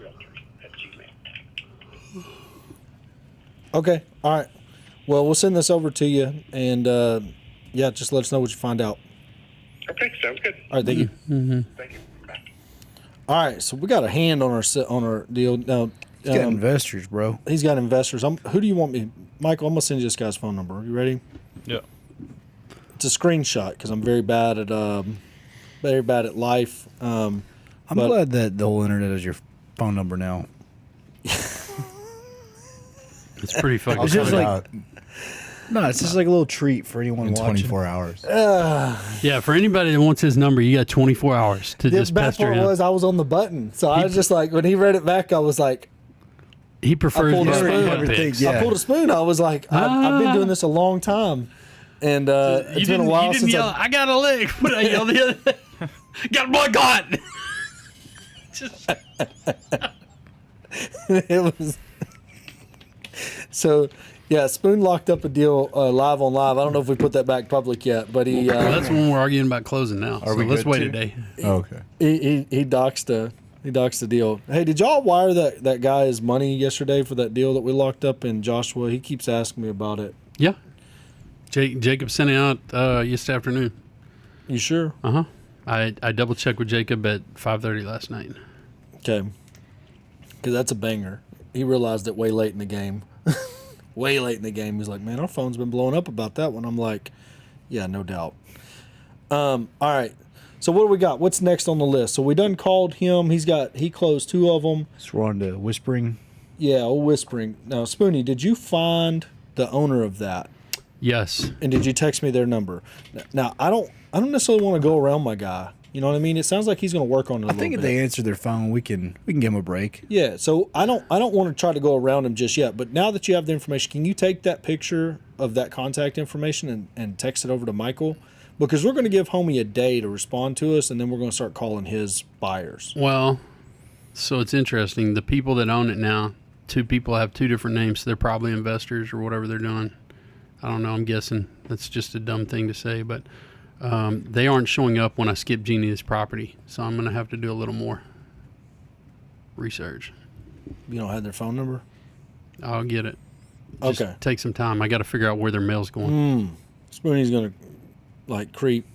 Realtors at Gmail. Okay, all right. Well, we'll send this over to you, and yeah, just let us know what you find out. Okay, sounds good. All right, thank you. Thank you. Bye. All right, so we got a hand on our deal now. He's got investors, bro. He's got investors. Who do you want me, Michael? I'm gonna send you this guy's phone number. Are you ready? Yeah. It's a screenshot because I'm very bad at life. I'm But- glad that the whole internet is your phone number now. It's pretty fucking. It's just Cut it like- out No, it's just like a little treat for anyone in watching. 24 hours. Yeah, for anybody that wants his number, you got 24 hours to The just best pester part him. was I was on the button, so I was just like, when he read it back, I was like, He prefers pulled the every- spoon everything, pics. yeah. I pulled a spoon. I was like, I've been doing this a long time, and it's been a while you didn't since yell, I got a leg. What I yelled the other day? Got a boycott. Just, it was. So, yeah, Spoon locked up a deal live on live. I don't know if we put that back public yet, but he well, that's when we're arguing about closing now. Are so we let's good wait too? a day. Okay. he doxed the deal. Hey, did y'all wire that guy his money yesterday for that deal that we locked up in Joshua? He keeps asking me about it. Yeah. Jacob sent it out yesterday afternoon. You sure? Uh-huh. I double checked with Jacob at 5:30 last night. Okay. Because that's a banger. He realized it way late in the game. Way late in the game. He's like, man, our phone's been blowing up about that one. I'm like, yeah, no doubt. All right. So what do we got? What's next on the list? So we done called him. He closed 2 of them. So we're on to whispering. Yeah, old Whispering. Now, Spoonie, did you find the owner of that? Yes. And did you text me their number? Now, I don't necessarily want to go around my guy. You know what I mean? It sounds like he's going to work on it a I think little if bit. they answer their phone, we can give them a break. Yeah, so I don't want to try to go around him just yet. But now that you have the information, can you take that picture of that contact information and text it over to Michael? Because we're going to give Homie a day to respond to us, and then we're going to start calling his buyers. Well, so it's interesting. The people that own it now, 2 people have 2 different names. So they're probably investors or whatever they're doing. I don't know. I'm guessing that's just a dumb thing to say, but they aren't showing up when I skip Jeannie's property. So I'm going to have to do a little more research. You don't have their phone number? I'll get it. Just Okay. take some time. I got to figure out where their mail's going. Spoonie's going to, creep.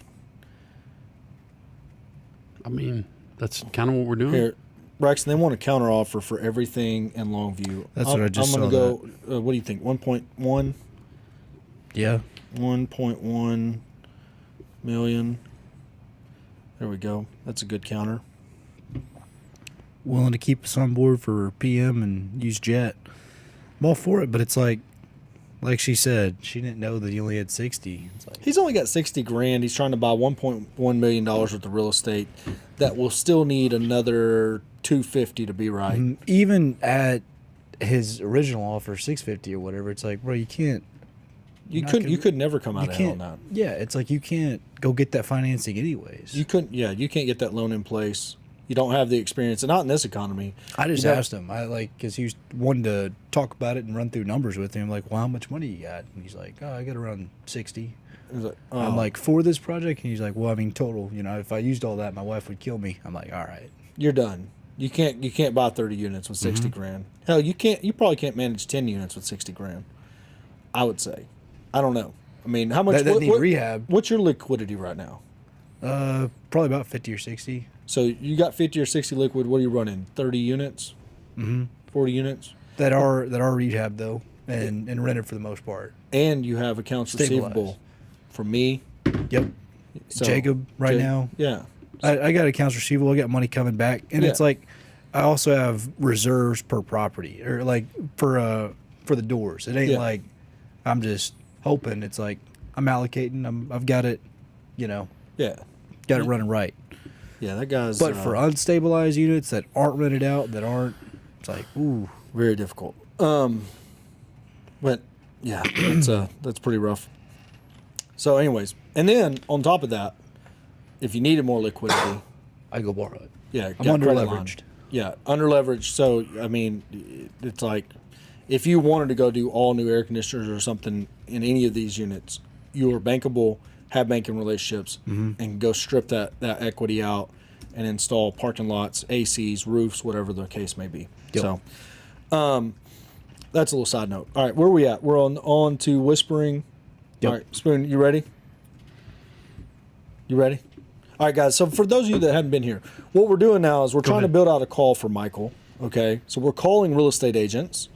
I mean, that's kind of what we're doing. Here, Braxton, they want a counter offer for everything in Longview. That's what I just I'm saw going to go, what do you think, 1.1? Yeah. 1.1 million. There we go. That's a good counter. Willing to keep us on board for PM and use Jet. I'm all for it, but it's like she said, she didn't know that he only had 60. It's like, He's only got 60 grand. He's trying to buy $1.1 million worth of real estate that will still need another 250 to be right. even at his original offer, 650 or whatever, it's like, bro, you can't. You not could gonna- you could never come out You ahead on can't. that. Yeah, it's like you can't go get that financing anyways. You couldn't. Yeah, you can't get that loan in place. You don't have the experience, and not in this economy. I just You know- asked him. Because he was wanting to talk about it and run through numbers with him. Like, well, how much money you got? And he's like, oh, I got around 60. He's like, I'm like, for this project? And he's like, well, I mean, total. If I used all that, my wife would kill me. I'm like, all right. you're done. You can't buy 30 units with 60 grand. Hell, you probably can't manage 10 units with 60 grand. I would say. I don't know. I mean, how much That need rehab. What's your liquidity right now? Probably about 50 or 60. So you got 50 or 60 liquid. What are you running? 30 units? 40 units? That are rehab, though, and rented for the most part. And you have accounts Stabilized. receivable for me. Yep. So, Jacob right now. Yeah. I got accounts receivable. I got money coming back, and it's Yeah. like I also have reserves per property, or like for the doors. It ain't Yeah. like I'm just hoping. It's like I'm allocating. I've got it, Yeah. got it running right. Yeah, that guy's But for unstabilized units that aren't rented out, it's like, ooh, very difficult. But yeah, that's pretty rough. So anyways, and then on top of that, if you needed more liquidity, I go borrow it. yeah, I'm got under credit line. leveraged. Yeah, under leveraged. So I mean, it's like if you wanted to go do all new air conditioners or something in any of these units, you are bankable, have banking relationships, and go strip that equity out and install parking lots, ACs, roofs, whatever the case may be. Yep. So, that's a little side note. All right, where are we at? We're on to whispering. Yep. All right, Spoon, you ready? You ready? All right, guys. So for those of you that haven't been here, what we're doing now is we're trying to ahead. build out a call for Michael. Okay, so we're calling real estate agents,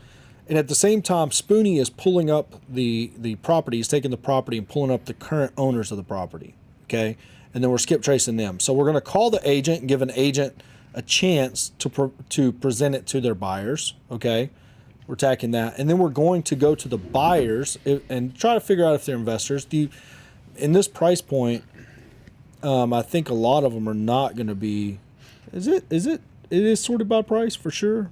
and at the same time, Spoonie is pulling up the property. He's taking the property and pulling up the current owners of the property. Okay, and then we're skip tracing them. So we're going to call the agent and give an agent a chance to present it to their buyers. Okay, we're attacking that, and then we're going to go to the buyers and try to figure out if they're investors. In this price point, I think a lot of them are not going to be. It is sorted by price for sure.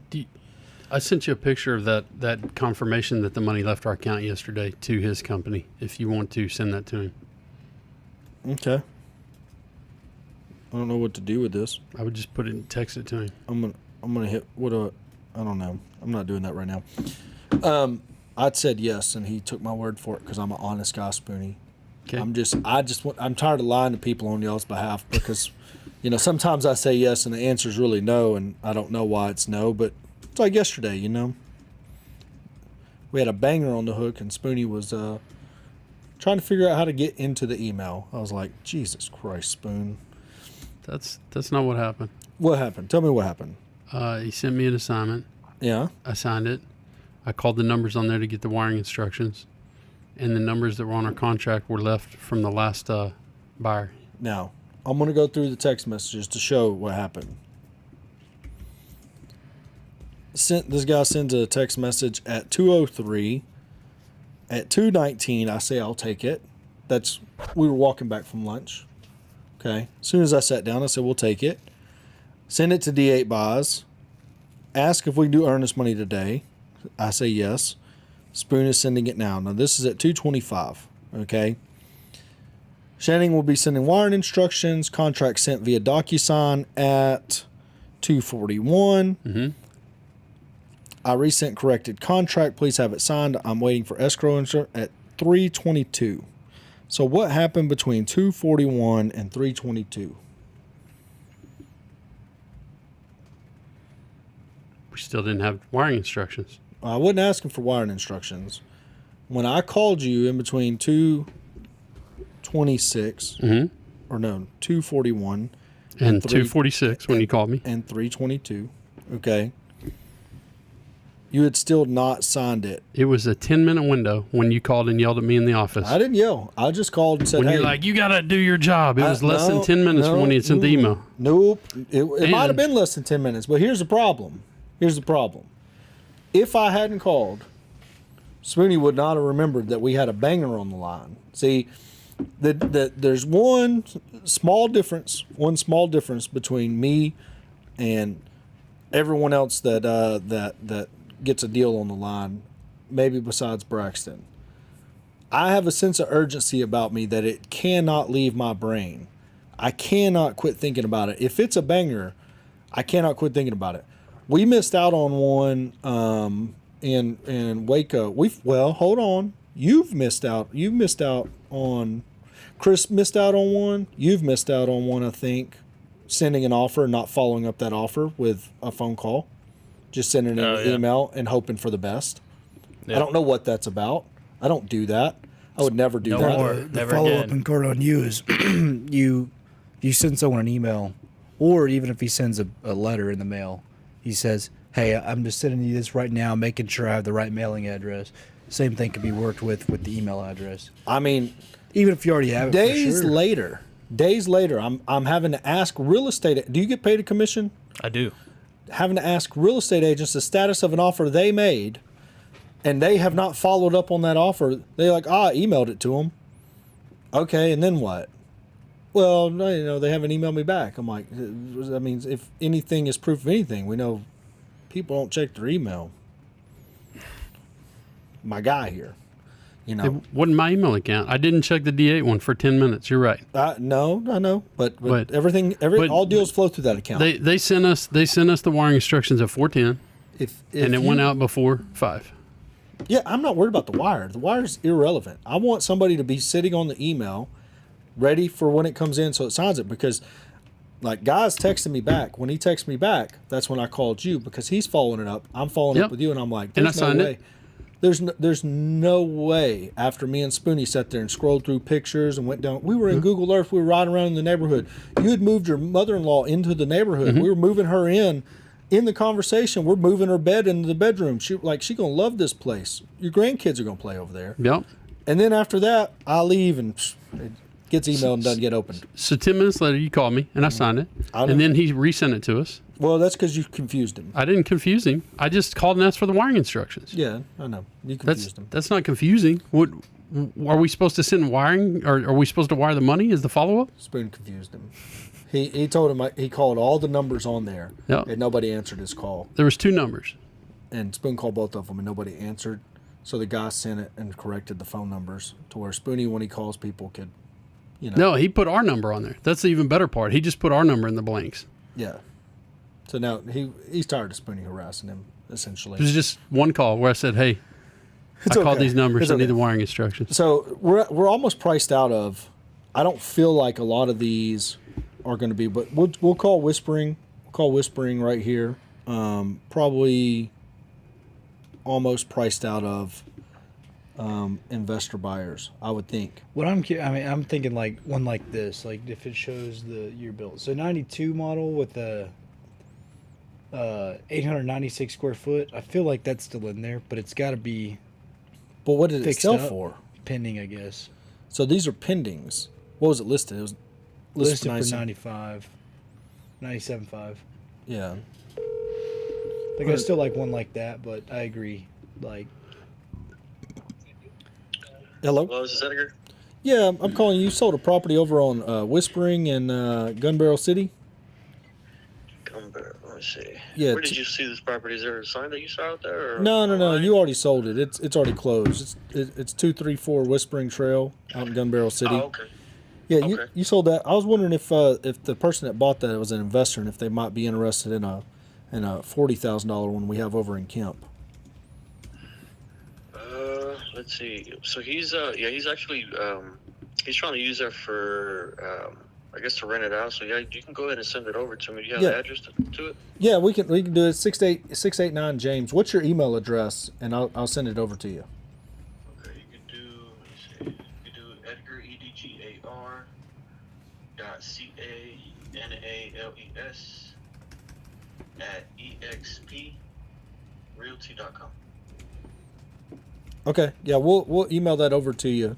I sent you a picture of that confirmation that the money left our account yesterday to his company. If you want to send that to him, Okay. I don't know what to do with this. I would just put it and text it to him. I'm gonna hit I don't know. I'm not doing that right now. I'd said yes, and he took my word for it because I'm an honest guy, Spoonie. Okay. I'm tired of lying to people on y'all's behalf because, sometimes I say yes and the answer is really no, and I don't know why it's no. But it's like yesterday, we had a banger on the hook, and Spoonie was trying to figure out how to get into the email. I was like, Jesus Christ, Spoon. That's not what happened. What happened? Tell me what happened. He sent me an assignment. Yeah. I signed it. I called the numbers on there to get the wiring instructions, and the numbers that were on our contract were left from the last buyer. Now, I'm going to go through the text messages to show what happened. This guy sends a text message at 2:03. At 2:19, I say I'll take it. We were walking back from lunch. Okay. As soon as I sat down, I said we'll take it. Send it to D8 Buys. Ask if we can do earnest money today. I say yes. Spoon is sending it now. Now this is at 2:25. Okay. Shannon will be sending wiring instructions. Contract sent via DocuSign at 2:41. Mm-hmm. I resent corrected contract. Please have it signed. I'm waiting for escrow at 3:22. So what happened between 2:41 and 3:22? We still didn't have wiring instructions. I wasn't asking for wiring instructions. When I called you in between 2:26 or no 2:41 And 2:46 when you called me. and 3:22, okay, you had still not signed it. It was a 10-minute window when you called and yelled at me in the office. I didn't yell. I just called and said, When "Hey, you're like, you got to do your job. It was less no, than 10 minutes from when he had sent the email. Nope. It might have And- been less than 10 minutes, but here's the problem. If I hadn't called, Spoonie would not have remembered that we had a banger on the line. See, there's one small difference between me and everyone else that gets a deal on the line, maybe besides Braxton. I have a sense of urgency about me that it cannot leave my brain. I cannot quit thinking about it. If it's a banger, I cannot quit thinking about it. We missed out on one in Waco. Hold on. You've missed out. You've missed out on. Chris missed out on one. You've missed out on one, I think. Sending an offer and not following up that offer with a phone call. Just sending an email and hoping for the best. Yeah. I don't know what that's about. I don't do that. I would never do that. More. The Never follow-up again. and card on you is you send someone an email, or even if he sends a letter in the mail, he says, hey, I'm just sending you this right now, making sure I have the right mailing address. Same thing can be worked with the email address. I mean, even if you already have it. Days later, sure. I'm having to ask real estate. Do you get paid a commission? I do. Having to ask real estate agents the status of an offer they made, and they have not followed up on that offer. They're like, I emailed it to them. Okay, and then what? Well, no, they haven't emailed me back. I'm like, that means if anything is proof of anything, we know people don't check their email. My guy here, It wasn't my email account. I didn't check the D8 one for 10 minutes. You're right. No, I know, but all deals flow through that account. They sent us the wiring instructions at 4:10, and it went out before 5. Yeah, I'm not worried about the wire. The wire's irrelevant. I want somebody to be sitting on the email, ready for when it comes in, so it signs it. Because, like, Guy's texting me back. When he texts me back, that's when I called you because he's following it up. I'm following up with you, and I'm like, and I there's no signed way. it. There's no way. After me and Spoonie sat there and scrolled through pictures and went down, we were in Google Earth. We were riding around in the neighborhood. You had moved your mother-in-law into the neighborhood. We were moving her in. In the conversation, we're moving her bed into the bedroom. She gonna love this place. Your grandkids are gonna play over there. Yep. And then after that, I leave and it gets emailed and doesn't get opened. So 10 minutes later, you called me and I signed it, and then he resent it to us. Well, that's because you confused him. I didn't confuse him. I just called and asked for the wiring instructions. Yeah, I know. You confused him. That's not confusing. What are we supposed to send wiring, or are we supposed to wire the money? Is the follow up? Spoon confused him. He told him he called all the numbers on there, Yep. and nobody answered his call. There was 2 numbers. And Spoon called both of them, and nobody answered. So the guy sent it and corrected the phone numbers to where Spoonie, when he calls people, could, No, he put our number on there. That's the even better part. He just put our number in the blanks. Yeah. So now he's tired of Spoonie harassing him, essentially. It was just one call where I said, "Hey, I called these numbers. I need the wiring instructions." So we're almost priced out of. I don't feel like a lot of these are going to be, but we'll call Whispering. We'll call Whispering right here. Probably almost priced out of investor buyers, I would think. What I'm thinking like one like this, like if it shows the year built. So 92 model with the 896 square foot. I feel like that's still in there, but it's got to be. But what did it fixed sell up. for? Pending, I guess. So these are pendings. What was it listed? It was listed for 95, 97.5. Yeah. Like I still like one like that, but I agree. Like. Hello. Hello, is this Edgar? Yeah, I'm calling you. You sold a property over on Whispering in Gun Barrel City. Gun Barrel. Let me see. Yeah, Where did you see this property? Is there a sign that you saw out there? Or No. online? You already sold it. It's already closed. It's 234 Whispering Trail out in Gun Barrel City. Oh, okay. Yeah, Okay. you sold that. I was wondering if the person that bought that was an investor and if they might be interested in a $40,000 one we have over in Kemp. Let's see. So he's actually he's trying to use that for I guess to rent it out. So yeah, you can go ahead and send it over to me. Do you have the address to it? Yeah, we can do it. 689 James. What's your email address? And I'll send it over to you. Okay, you can do. Let me see. You can do Edgar EDGAR .CANALES at exprealty.com. Okay. Yeah, we'll email that over to you,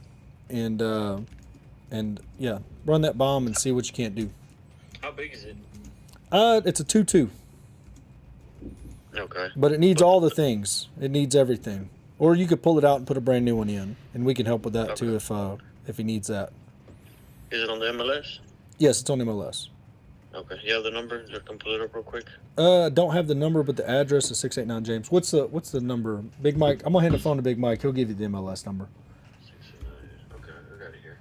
and yeah, run that bomb and see what you can't do. How big is it? It's a 2.2. Okay. But it needs all the things. It needs everything. Or you could pull it out and put a brand new one in, and we can help with that too if he needs that. Is it on the MLS? Yes, it's on MLS. Okay. You have the number? I can pull it up real quick. Don't have the number, but the address is 689 James. What's the number? Big Mike. I'm gonna hand the phone to Big Mike. He'll give you the MLS number. 689. Okay, I got it here.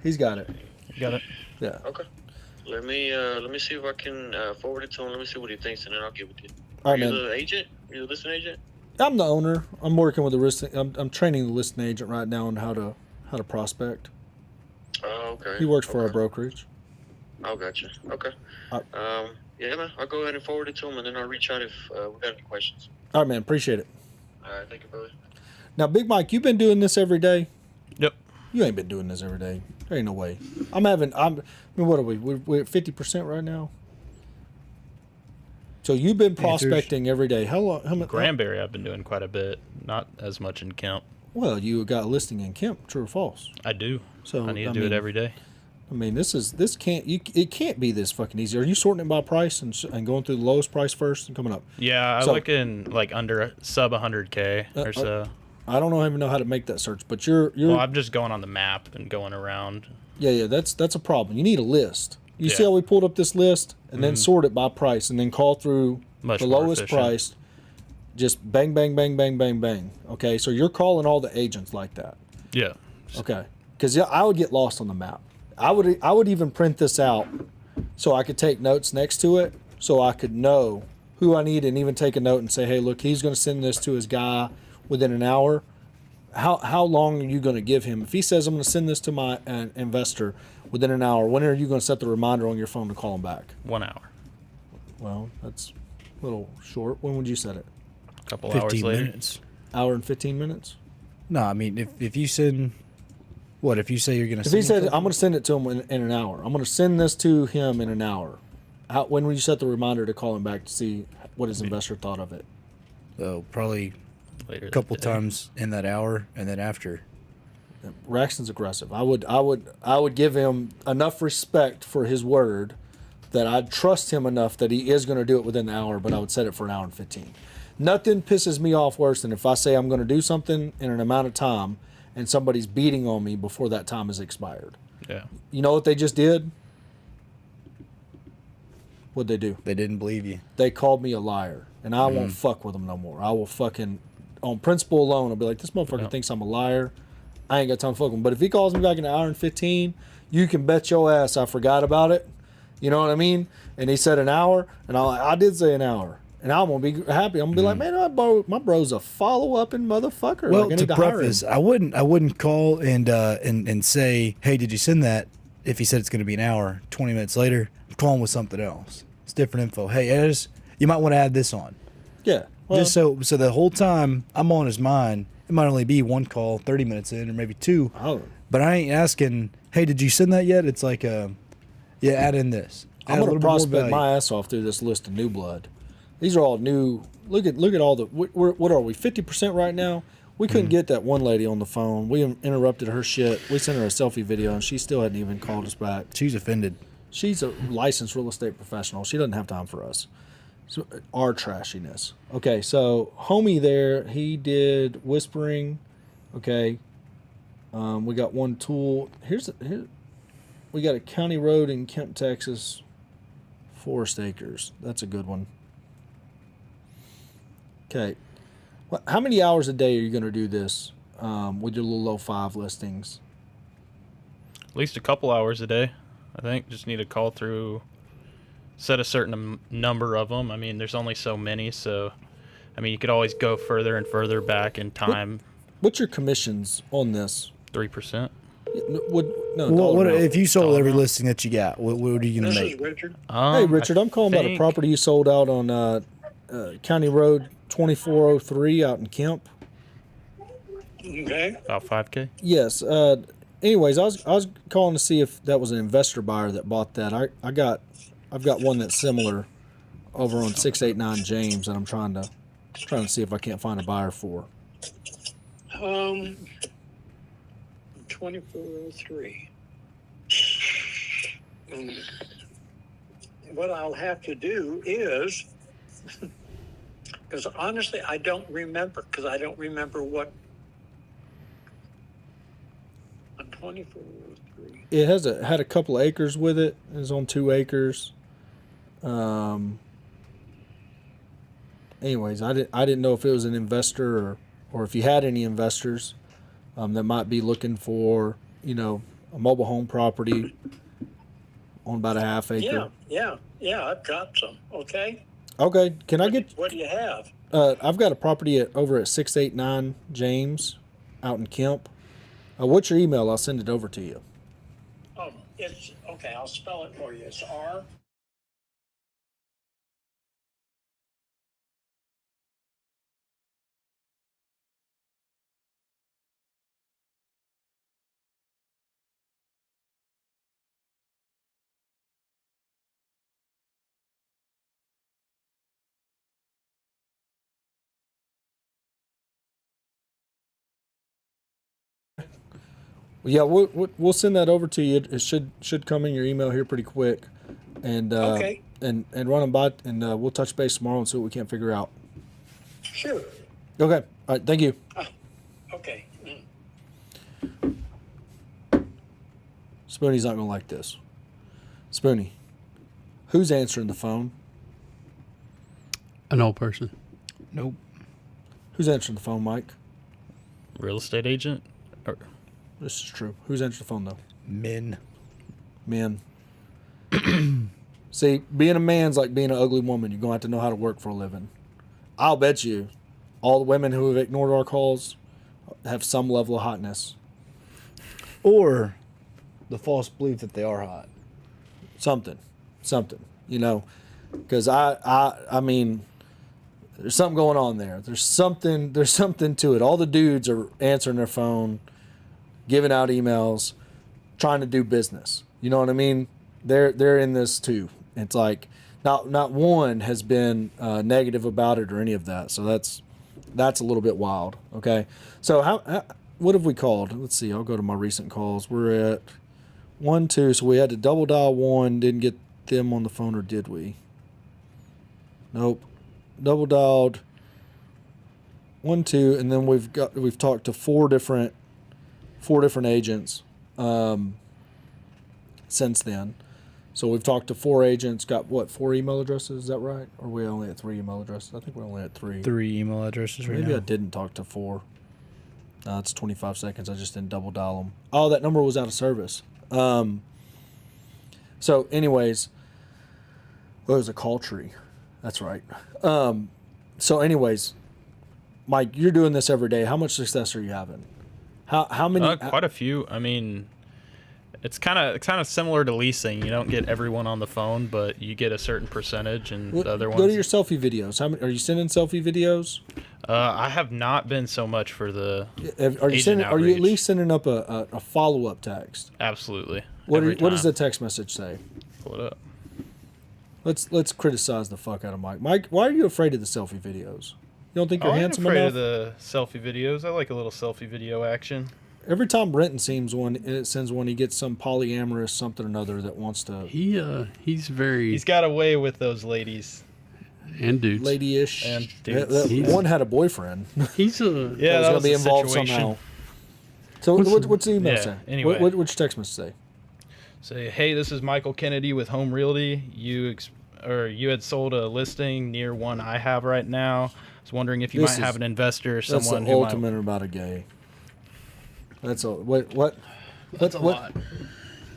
He's got it. Got it. Yeah. Okay. Let me see if I can forward it to him. Let me see what he thinks, and then I'll give it to you. All Are right, you man. the agent? Are you the listing agent? I'm the owner. I'm working with the listing. I'm training the listing agent right now on how to prospect. Oh, okay. He works for our Okay. brokerage. Oh, gotcha. Okay. Yeah, man. I'll go ahead and forward it to him, and then I'll reach out if we got any questions. All right, man. Appreciate it. All right. Thank you, brother. Now, Big Mike, you've been doing this every day. Yep. You ain't been doing this every day. There ain't no way. I mean, what are we? We're at 50% right now. So you've been prospecting every day. How long? How much? Granbury, I've been doing quite a bit. Not as much in Kemp. Well, you got a listing in Kemp. True or false? I do. So I need to do it every day. I mean, it can't be this fucking easy. Are you sorting it by price and going through the lowest price first and coming up? Yeah, I look in like under sub 100K or so. I don't even know how to make that search, but you're. Well, I'm just going on the map and going around. Yeah, that's a problem. You need a list. You see Yeah. how we pulled up this list and then sort it by price and then call through Much the more lowest efficient. price. Just bang, bang, bang, bang, bang, bang. Okay, so you're calling all the agents like that. Yeah. Okay, because I would get lost on the map. I would even print this out so I could take notes next to it so I could know who I need and even take a note and say, hey, look, he's going to send this to his guy within an hour. How long are you going to give him? If he says I'm going to send this to my investor within an hour, when are you going to set the reminder on your phone to call him back? 1 hour. Well, that's a little short. When would you set it? A couple hours 15 later. minutes. Hour and 15 minutes? No, I mean, if you send, what, if you say you're going to If he said, I'm going to send it to him in an hour, I'm going to send this to him in an hour, when would you set the reminder to call him back to see what his investor thought of it? So probably Later a couple that day. times in that hour and then after. Braxton's aggressive. I would give him enough respect for his word that I'd trust him enough that he is going to do it within the hour, but I would set it for an hour and 15. Nothing pisses me off worse than if I say I'm going to do something in an amount of time and somebody's beating on me before that time has expired. Yeah. You know what they just did? What'd they do? They didn't believe you. They called me a liar, and I won't fuck with them no more. I will fucking, on principle alone, I'll be like, this motherfucker thinks I'm a liar. I ain't got time to fuck with him. But if he calls me back in an hour and 15, you can bet your ass I forgot about it. You know what I mean? And he said an hour, and I did say an hour. And I'm going to be happy. I'm going to be like, man, my bro's a follow-upping motherfucker. Well, like, I to need to hire him. preface, I wouldn't call and say, hey, did you send that? If he said it's going to be an hour, 20 minutes later, I'm calling with something else. It's different info. Hey, Ez, you might want to add this on. Yeah. Well, Just so the whole time I'm on his mind, it might only be one call, 30 minutes in, or maybe two. Oh. But I ain't asking, hey, did you send that yet? It's like, yeah, add in this. I'm Add a going to little bit more prospect value. my ass off through this list of new blood. These are all new. Look at all the. What are we? 50% right now. We couldn't get that one lady on the phone. We interrupted her shit. We sent her a selfie video, and she still hadn't even called us back. She's offended. She's a licensed real estate professional. She doesn't have time for us. So, our trashiness. Okay, so homie there, he did whispering. Okay, we got one tool. Here. We got a county road in Kemp, Texas. 4 acres. That's a good one. Okay. Well, how many hours a day are you going to do this with your little low 5 listings? At least a couple hours a day, I think. Just need to call through, set a certain number of them. I mean, there's only so many, so I mean, you could always go further and further back in time. What's your commissions on this? 3%. What if you sold every listing that you got? What are you going to make? Richard. Hey, Richard, I'm calling about a property you sold out on County Road 2403 out in Kemp. Okay. About 5K. Yes. Anyways, I was calling to see if that was an investor buyer that bought that. I've got one that's similar over on 689 James that I'm trying to see if I can't find a buyer for. 2403. What I'll have to do is, because honestly, I don't remember, what. On 2403. It had a couple of acres with it. It was on 2 acres. Anyways, I didn't know if it was an investor or if you had any investors that might be looking for, a mobile home property on about a half acre. Yeah. I've got some. Okay. Okay. Can I get? What do you have? I've got a property over at 689 James, out in Kemp. What's your email? I'll send it over to you. It's okay. I'll spell it for you. It's R. Yeah, we'll send that over to you. It should come in your email here pretty quick, and Okay. and run them by, and we'll touch base tomorrow and see what we can't figure out. Sure. Okay. All right. Thank you. Okay. Spoonie's not gonna like this. Spoonie, who's answering the phone? An old person. Nope. Who's answering the phone, Mike? Real estate agent? Or, This is true. Who's answering the phone though? Men. Men. See, being a man's like being an ugly woman. You're gonna have to know how to work for a living. I'll bet you, all the women who have ignored our calls have some level of hotness. Or the false belief that they are hot. Something, you know, because I mean, there's something going on there. There's something to it. All the dudes are answering their phone, giving out emails, trying to do business. You know what I mean? They're in this too. It's like not one has been negative about it or any of that. So that's a little bit wild. Okay, so how what have we called? Let's see. I'll go to my recent calls. We're at 1, 2. So we had to double dial one. Didn't get them on the phone, or did we? Nope. Double dialed 1, 2, and then we've talked to four different agents since then. So we've talked to 4 agents. Got what? 4 email addresses? Is that right? Or are we only at 3 email addresses? I think we're only at 3. 3 email addresses right Maybe now. I didn't talk to 4. It's 25 seconds. I just didn't double dial them. Oh, that number was out of service. So, anyways, it was a call tree. That's right. So, anyways, Mike, you're doing this every day. How much success are you having? How many? quite a few. I mean, it's kind of similar to leasing. You don't get everyone on the phone, but you get a certain percentage, and the other ones. Go to your selfie videos. How many are you sending selfie videos? I have not been so much for the. Are you agent sending? Are you at outreach. least sending up a follow up text? Absolutely. What Every does time. the text message say? Pull it up. Let's criticize the fuck out of Mike. Mike, why are you afraid of the selfie videos? You don't think you're I'm handsome afraid enough? of the selfie videos. I like a little selfie video action. Every time Brenton sends one, he gets some polyamorous something or another that wants to He's very He's got away with those ladies. and dudes. lady-ish. And That- dudes. that one had a boyfriend. He's a Yeah, that was that going was to be the involved situation. somehow. So what's the email Yeah, say? anyway. What's your text message say? Say, hey, this is Michael Kennedy with Home Realty. You had sold a listing near one I have right now. I was wondering if you This might is- have an investor, or That's someone the who ultimate about a gay. That's a what? That's a lot.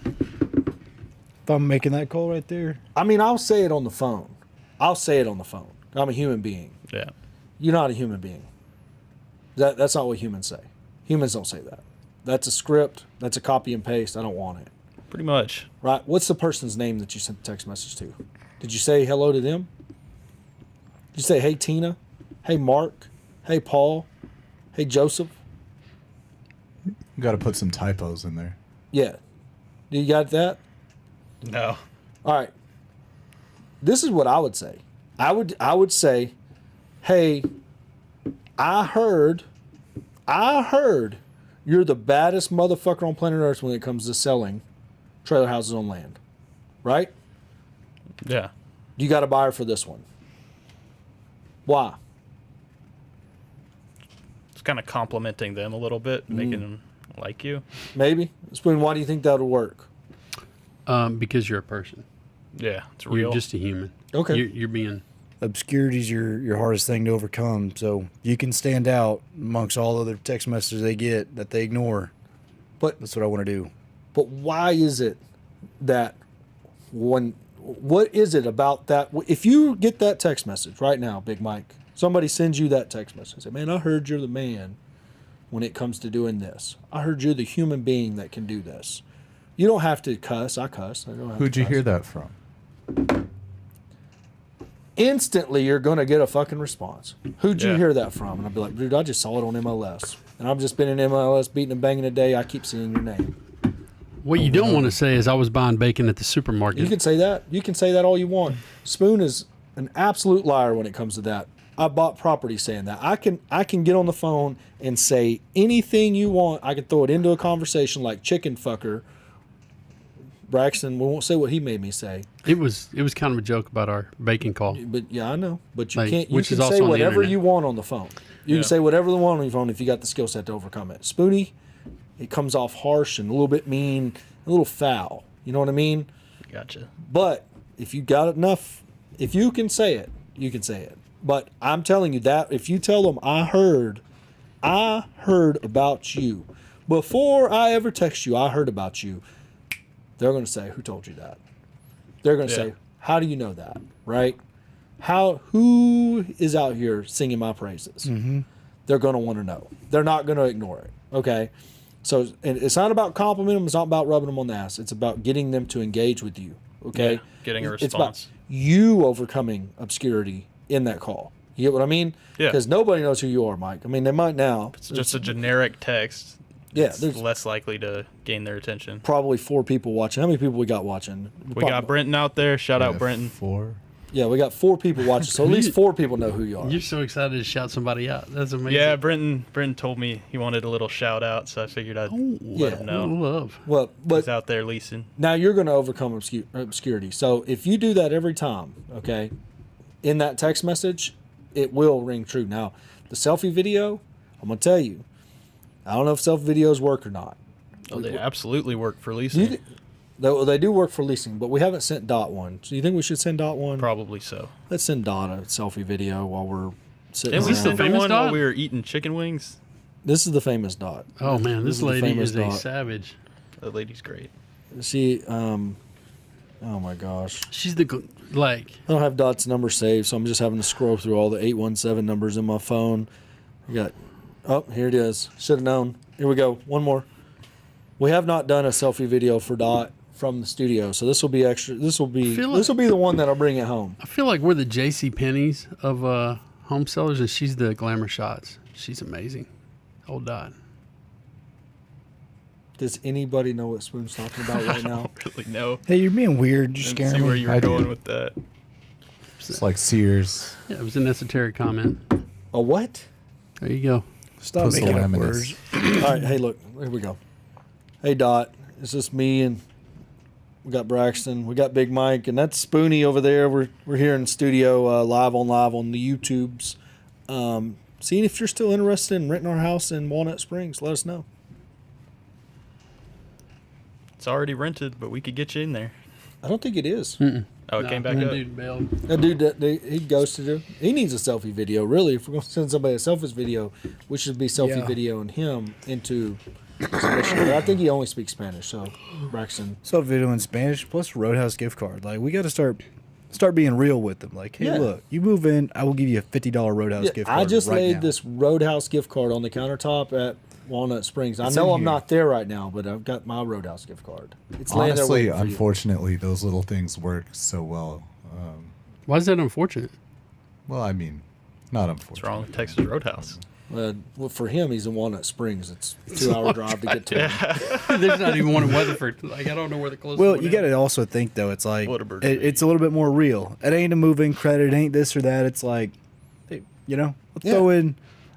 If I'm making that call right there, I mean, I'll say it on the phone. I'm a human being. Yeah. You're not a human being. That's not what humans say. Humans don't say that. That's a script. That's a copy and paste. I don't want it. Pretty much. Right? What's the person's name that you sent the text message to? Did you say hello to them? Did you say, hey, Tina? Hey, Mark? Hey, Paul? Hey, Joseph? You got to put some typos in there. Yeah. Do you got that? No. All right. This is what I would say. I would say, hey, I heard you're the baddest motherfucker on planet Earth when it comes to selling trailer houses on land. Right? Yeah. You got a buyer for this one. Why? It's kind of complimenting them a little bit, making them like you. Maybe. Spoon, why do you think that would work? Because you're a person. Yeah, it's real. You're just a human. Okay. You're being. obscurity's your hardest thing to overcome. So you can stand out amongst all other text messages they get that they ignore. But that's what I want to do. But why is it that what is it about that? If you get that text message right now, Big Mike, somebody sends you that text message. Say, man, I heard you're the man when it comes to doing this. I heard you're the human being that can do this. You don't have to cuss. I cuss. I don't have Who'd to you cuss. hear that from? Instantly, you're going to get a fucking response. Who'd you Yeah. hear that from? And I'll be like, dude, I just saw it on MLS. And I've just been in MLS beating and banging a day. I keep seeing your name. What you don't want to say is I was buying bacon at the supermarket. You can say that. You can say that all you want. Spoon is an absolute liar when it comes to that. I bought property saying that. I can get on the phone and say anything you want. I can throw it into a conversation like chicken fucker. Braxton, we won't say what he made me say. It was kind of a joke about our bacon call. But yeah, I know. But you Like, can't. You which can is also say on the whatever internet. you want on the phone. You can say whatever you want on your phone if you got the skill set to overcome it. Spoony, it comes off harsh and a little bit mean, a little foul. You know what I mean? Gotcha. But if you got enough, if you can say it, you can say it. But I'm telling you that if you tell them I heard about you before I ever text you, I heard about you. They're going to say, who told you that? They're going to say, how do you know that? Right? Who is out here singing my praises? Mm-hmm. They're going to want to know. They're not going to ignore it. Okay. So and it's not about complimenting them. It's not about rubbing them on the ass. It's about getting them to engage with you. Okay. Yeah, getting a It's about response. you overcoming obscurity in that call. You get what I mean? Yeah. Because nobody knows who you are, Mike. I mean, they might now. It's just a generic text. Yeah, It's there's less likely to gain their attention. probably 4 people watching. How many people we got watching? We got Brenton out there. Shout out Brenton. 4. Yeah, we got 4 people watching. So at least 4 people know who you are. You're so excited to shout somebody out. That's amazing. Yeah, Brenton told me he wanted a little shout out, so I figured I'd let him know. Love. Well, He's but out there leasing. now you're going to overcome obscurity. So if you do that every time, okay, in that text message, it will ring true. Now, the selfie video, I'm going to tell you, I don't know if selfie videos work or not. Oh, they absolutely work for leasing. They do work for leasing, but we haven't sent Dot one. So you think we should send Dot one? Probably so. Let's send Dot a selfie video while we're sitting Didn't we around. send famous one while Dot? we were eating chicken wings? This is the famous Dot. Oh man, this is the lady famous is a Dot. savage. That lady's great. She, oh my gosh. She's the like. I don't have Dot's number saved, so I'm just having to scroll through all the 817 numbers in my phone. We got, oh, here it is. Should have known. Here we go. One more. We have not done a selfie video for Dot from the studio, so this will be extra. This will be the one that'll bring it home. I feel like we're the J.C. Penney's of home sellers, and she's the glamour shots. She's amazing. Old Dot. Does anybody know what Spoon's talking about right now? Really no. Hey, you're being weird. You're Didn't scaring see where me. you were I do. going with that. It's like Sears. Yeah, it was an esoteric comment. A what? There you go. Stop making up Pusillanimous. words. All right, hey, look, here we go. Hey, Dot, it's just me and we got Braxton, we got Big Mike, and that's Spoonie over there. We're here in the studio, live on the YouTubes. Seeing if you're still interested in renting our house in Walnut Springs, let us know. It's already rented, but we could get you in there. I don't think it is. Oh, it came back that up. dude bailed. That dude, he ghosted her. He needs a selfie video, really. If we're going to send somebody a selfie video, we should be selfie Yeah. video and him into submission. But I think he only speaks Spanish, so Braxton. So video in Spanish plus Roadhouse gift card. Like we got to start being real with them. Like, hey, Yeah. look, you move in, I will give you a $50 Roadhouse gift card. I just right laid now. this Roadhouse gift card on the countertop at Walnut Springs. I It's know in I'm here. not there right now, but I've got my Roadhouse gift card. It's laying there Honestly, waiting for you. unfortunately, those little things work so well. Why is that unfortunate? Well, I mean, not What's unfortunately. wrong with Texas Roadhouse? Well, for him, he's in Walnut Springs. It's a 2-hour drive to get to him. There's not even one in Weatherford. Like I don't know where the closest. Well, one you is. got to also think though. It's like Whataburger. it's a little bit more real. It ain't a move-in credit. It ain't this or that. It's like, hey, I'll throw in.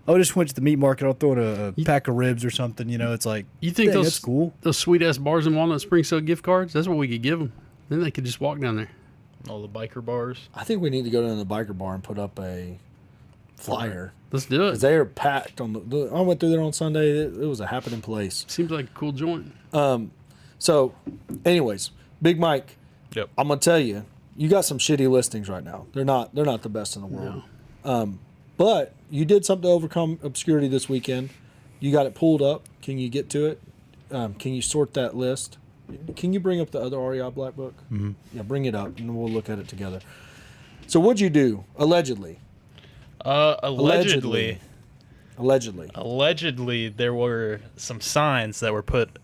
I just went to the meat market. I'll throw in a pack of ribs or something. It's like You think dang, those that's cool. those sweet ass bars in Walnut Springs sell gift cards? That's what we could give them. Then they could just walk down there. All the biker bars. I think we need to go down to the biker bar and put up a flyer. Let's do it. Because they are packed on the. I went through there on Sunday. It was a happening place. Seems like a cool joint. So, anyways, Big Mike, Yep. I'm gonna tell you, you got some shitty listings right now. They're not the best in the world. But you did something to overcome obscurity this weekend. You got it pulled up. Can you get to it? Can you sort that list? Can you bring up the other REI Black Book? Mm-hmm. Yeah, bring it up, and we'll look at it together. So what'd you do, allegedly? Allegedly, there were some signs that were put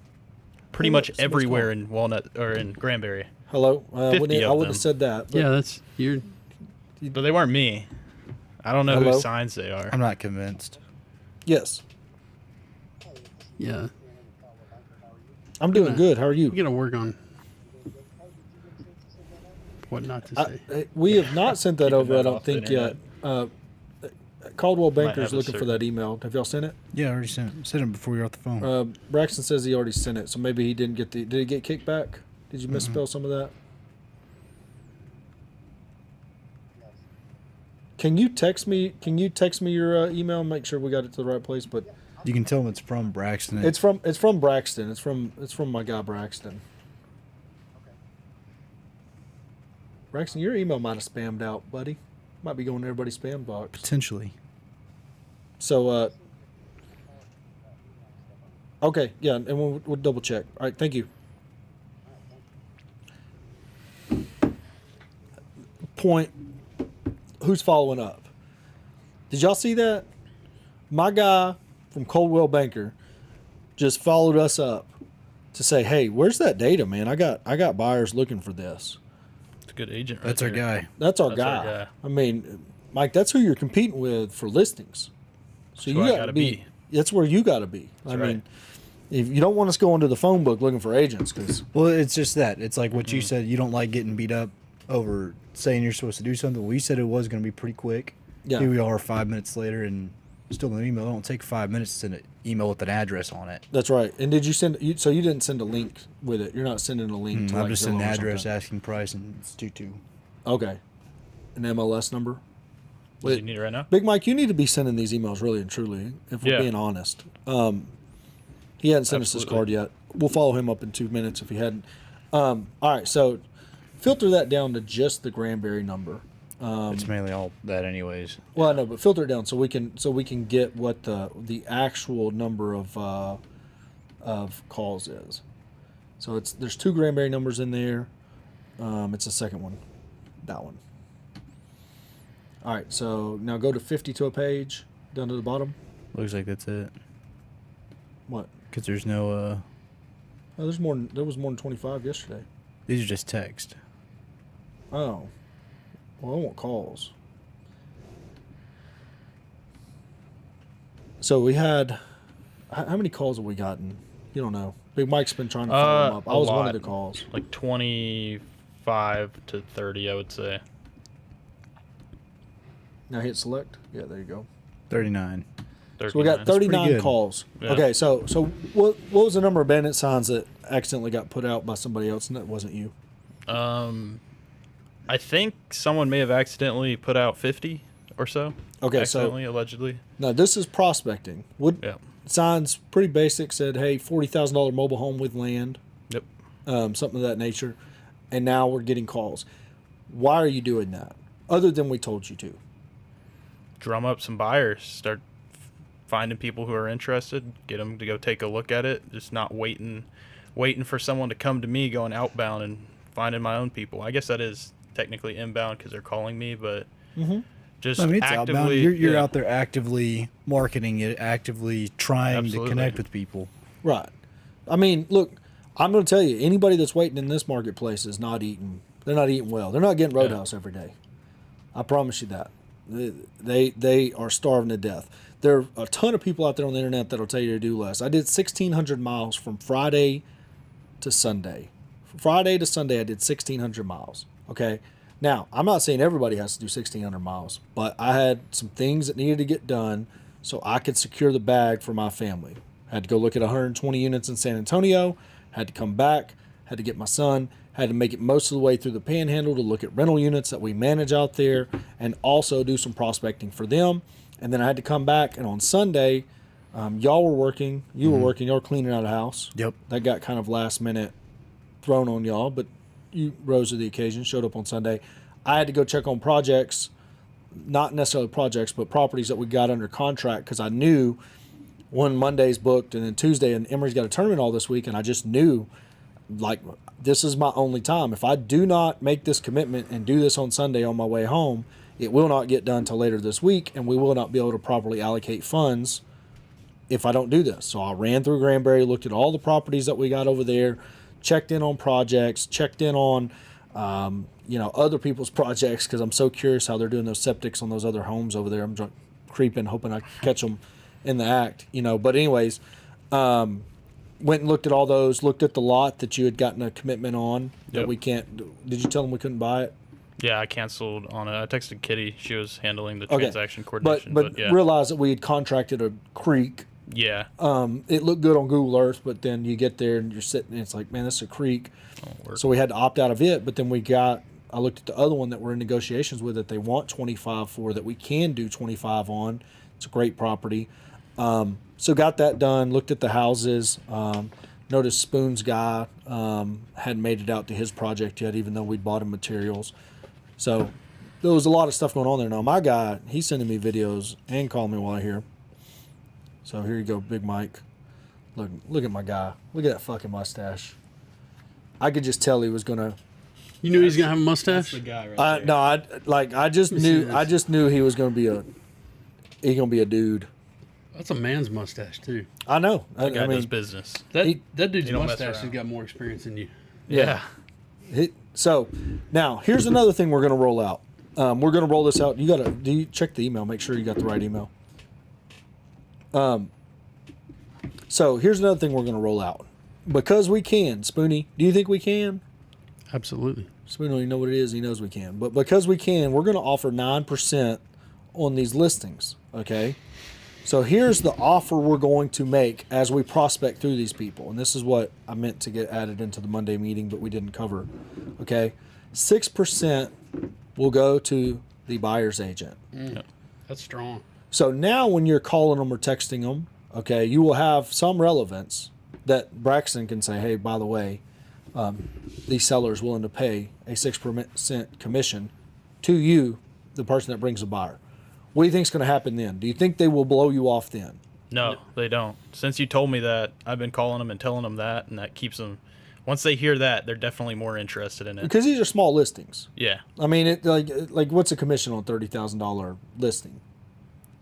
pretty much everywhere in Walnut or in Granbury. Hello? 50 I of wouldn't have them. said that. But Yeah, that's you're. But they weren't me. I don't know Hello? whose signs they are. I'm not convinced. Yes. Yeah, I'm doing good. How are you? we gotta work on what not to say. We have not sent that Keeping over, I that don't off the think yet. internet. Caldwell Might Banker's have a looking for certain- that email. Have y'all sent it? Yeah, I already sent it before you're off the phone. Braxton says he already sent it, so maybe he didn't get the. Did he get kicked back? Did you misspell some of that? Can you text me? Can you text me your email and make sure we got it to the right place? But You can tell them it's from Braxton. it's from Braxton. It's from my guy Braxton. Braxton, your email might have spammed out, buddy. Might be going to everybody's spam box. potentially. So, okay, yeah, and we'll double check. All right, thank you. Point. Who's following up? Did y'all see that? My guy from Coldwell Banker just followed us up to say, "Hey, where's that data, man? I got buyers looking for this." It's a good agent. Right That's our there. guy. That's our That's our guy. guy. I mean, Mike, that's who you're competing with for listings. So That's you where I got to gotta be. be. That's where you got to be. I right. mean, if you don't want us going to the phone book looking for agents, because Well, it's just that. It's like what you said. You don't like getting beat up over saying you're supposed to do something. We said it was going to be pretty quick. Yeah. Here we are 5 minutes later and still an email. It don't take 5 minutes to send an email with an address on it. that's right. And did you send? So you didn't send a link with it. You're not sending a link. to I'm like just Zillow sending or an address, something. asking price, and it's 2-2. Okay. An MLS number. Does you need it right now? Big Mike, you need to be sending these emails really and truly, if we're Yeah. being honest. He hadn't sent us his Absolutely. card yet. We'll follow him up in 2 minutes if he hadn't. All right, so filter that down to just the Granbury number. It's mainly all that, anyways. Well, I know, but filter it down so we can get what the actual number of calls is. So there's 2 Granbury numbers in there. It's the second one, that one. All right, so now go to 50 to a page, down to the bottom. Looks like that's it. What? Because there's no. Oh, there was more than 25 yesterday. These are just text. Oh, well, I want calls. So we had, how many calls have we gotten? You don't know. Big Mike's been trying to follow them up. I a was one of lot. the calls. Like 25 to 30, I would say. Now hit select. Yeah, there you go. 39. So we got 39. pretty 39 good. calls. Yeah. Okay, so what was the number of bandit signs that accidentally got put out by somebody else and that wasn't you? I think someone may have accidentally put out 50 or so. Okay, accidentally, allegedly. Now this is prospecting. Yeah. Signs pretty basic, said, hey, $40,000 mobile home with land, Yep. something of that nature. And now we're getting calls. Why are you doing that? Other than we told you to. Drum up some buyers. Start finding people who are interested. Get them to go take a look at it. Just not waiting for someone to come to me going outbound and finding my own people. I guess that is technically inbound because they're calling me, but just I mean, it's actively. outbound. You're yeah. out there actively marketing it, actively trying Absolutely. to connect with people. Right. I mean, look, I'm going to tell you, anybody that's waiting in this marketplace is not eating. They're not eating well. They're not getting Roadhouse every day. I promise you that. They are starving to death. There are a ton of people out there on the internet that'll tell you to do less. I did 1,600 miles from Friday to Sunday. From Friday to Sunday, I did 1,600 miles. Okay. Now, I'm not saying everybody has to do 1,600 miles, but I had some things that needed to get done so I could secure the bag for my family. Had to go look at 120 units in San Antonio, had to come back, had to get my son, had to make it most of the way through the Panhandle to look at rental units that we manage out there and also do some prospecting for them. And then I had to come back, and on Sunday, y'all were working, you were working, y'all were cleaning out a house. Yep. That got kind of last minute thrown on y'all, but you rose to the occasion, showed up on Sunday. I had to go check on projects, not necessarily projects, but properties that we got under contract because I knew one Monday's booked and then Tuesday, and Emory's got a tournament all this week, and I just knew like, this is my only time. If I do not make this commitment and do this on Sunday on my way home, it will not get done till later this week, and we will not be able to properly allocate funds if I don't do this. So I ran through Granbury, looked at all the properties that we got over there, checked in on projects, checked in on other people's projects, because I'm so curious how they're doing those septics on those other homes over there. I'm creeping, hoping I catch them in the act, But anyways, went and looked at all those, looked at the lot that you had gotten a commitment on that we can't. Did you tell them we couldn't buy it? Yeah, I canceled on it. I texted Kitty. She was handling the transaction coordination. But yeah. realized that we had contracted a creek. Yeah. It looked good on Google Earth, but then you get there and you're sitting and it's like, man, this is a creek. So we had to opt out of it. But then I looked at the other one that we're in negotiations with that they want 25 for, that we can do 25 on. It's a great property. So got that done, looked at the houses, noticed Spoon's guy hadn't made it out to his project yet, even though we'd bought him materials. So there was a lot of stuff going on there. Now, my guy, he's sending me videos and calling me while I'm here. So here you go, Big Mike. Look at my guy. Look at that fucking mustache. I could just tell he was going to... You knew he was going to have a mustache? That's the guy right there. No, I just knew he was going to be a dude. That's a man's mustache, too. I know. That guy does business. That dude's don't mess mustache has around. got more experience than you. Yeah. So now here's another thing we're going to roll out. We're going to roll this out. Do you check the email? Make sure you got the right email. So here's another thing we're going to roll out. Because we can, Spoonie, do you think we can? Absolutely. Spoonie don't even know what it is. He knows we can. But because we can, we're going to offer 9% on these listings, okay? So here's the offer we're going to make as we prospect through these people. And this is what I meant to get added into the Monday meeting, but we didn't cover, okay? 6% will go to the buyer's agent. That's strong. So now when you're calling them or texting them, okay, you will have some relevance that Braxton can say, hey, by the way, these sellers willing to pay a 6% commission to you, the person that brings the buyer. What do you think is going to happen then? Do you think they will blow you off then? No, they don't. Since you told me that, I've been calling them and telling them that, and that keeps them. Once they hear that, they're definitely more interested in it. Because these are small listings. Yeah. I mean, like what's a commission on $30,000 listing?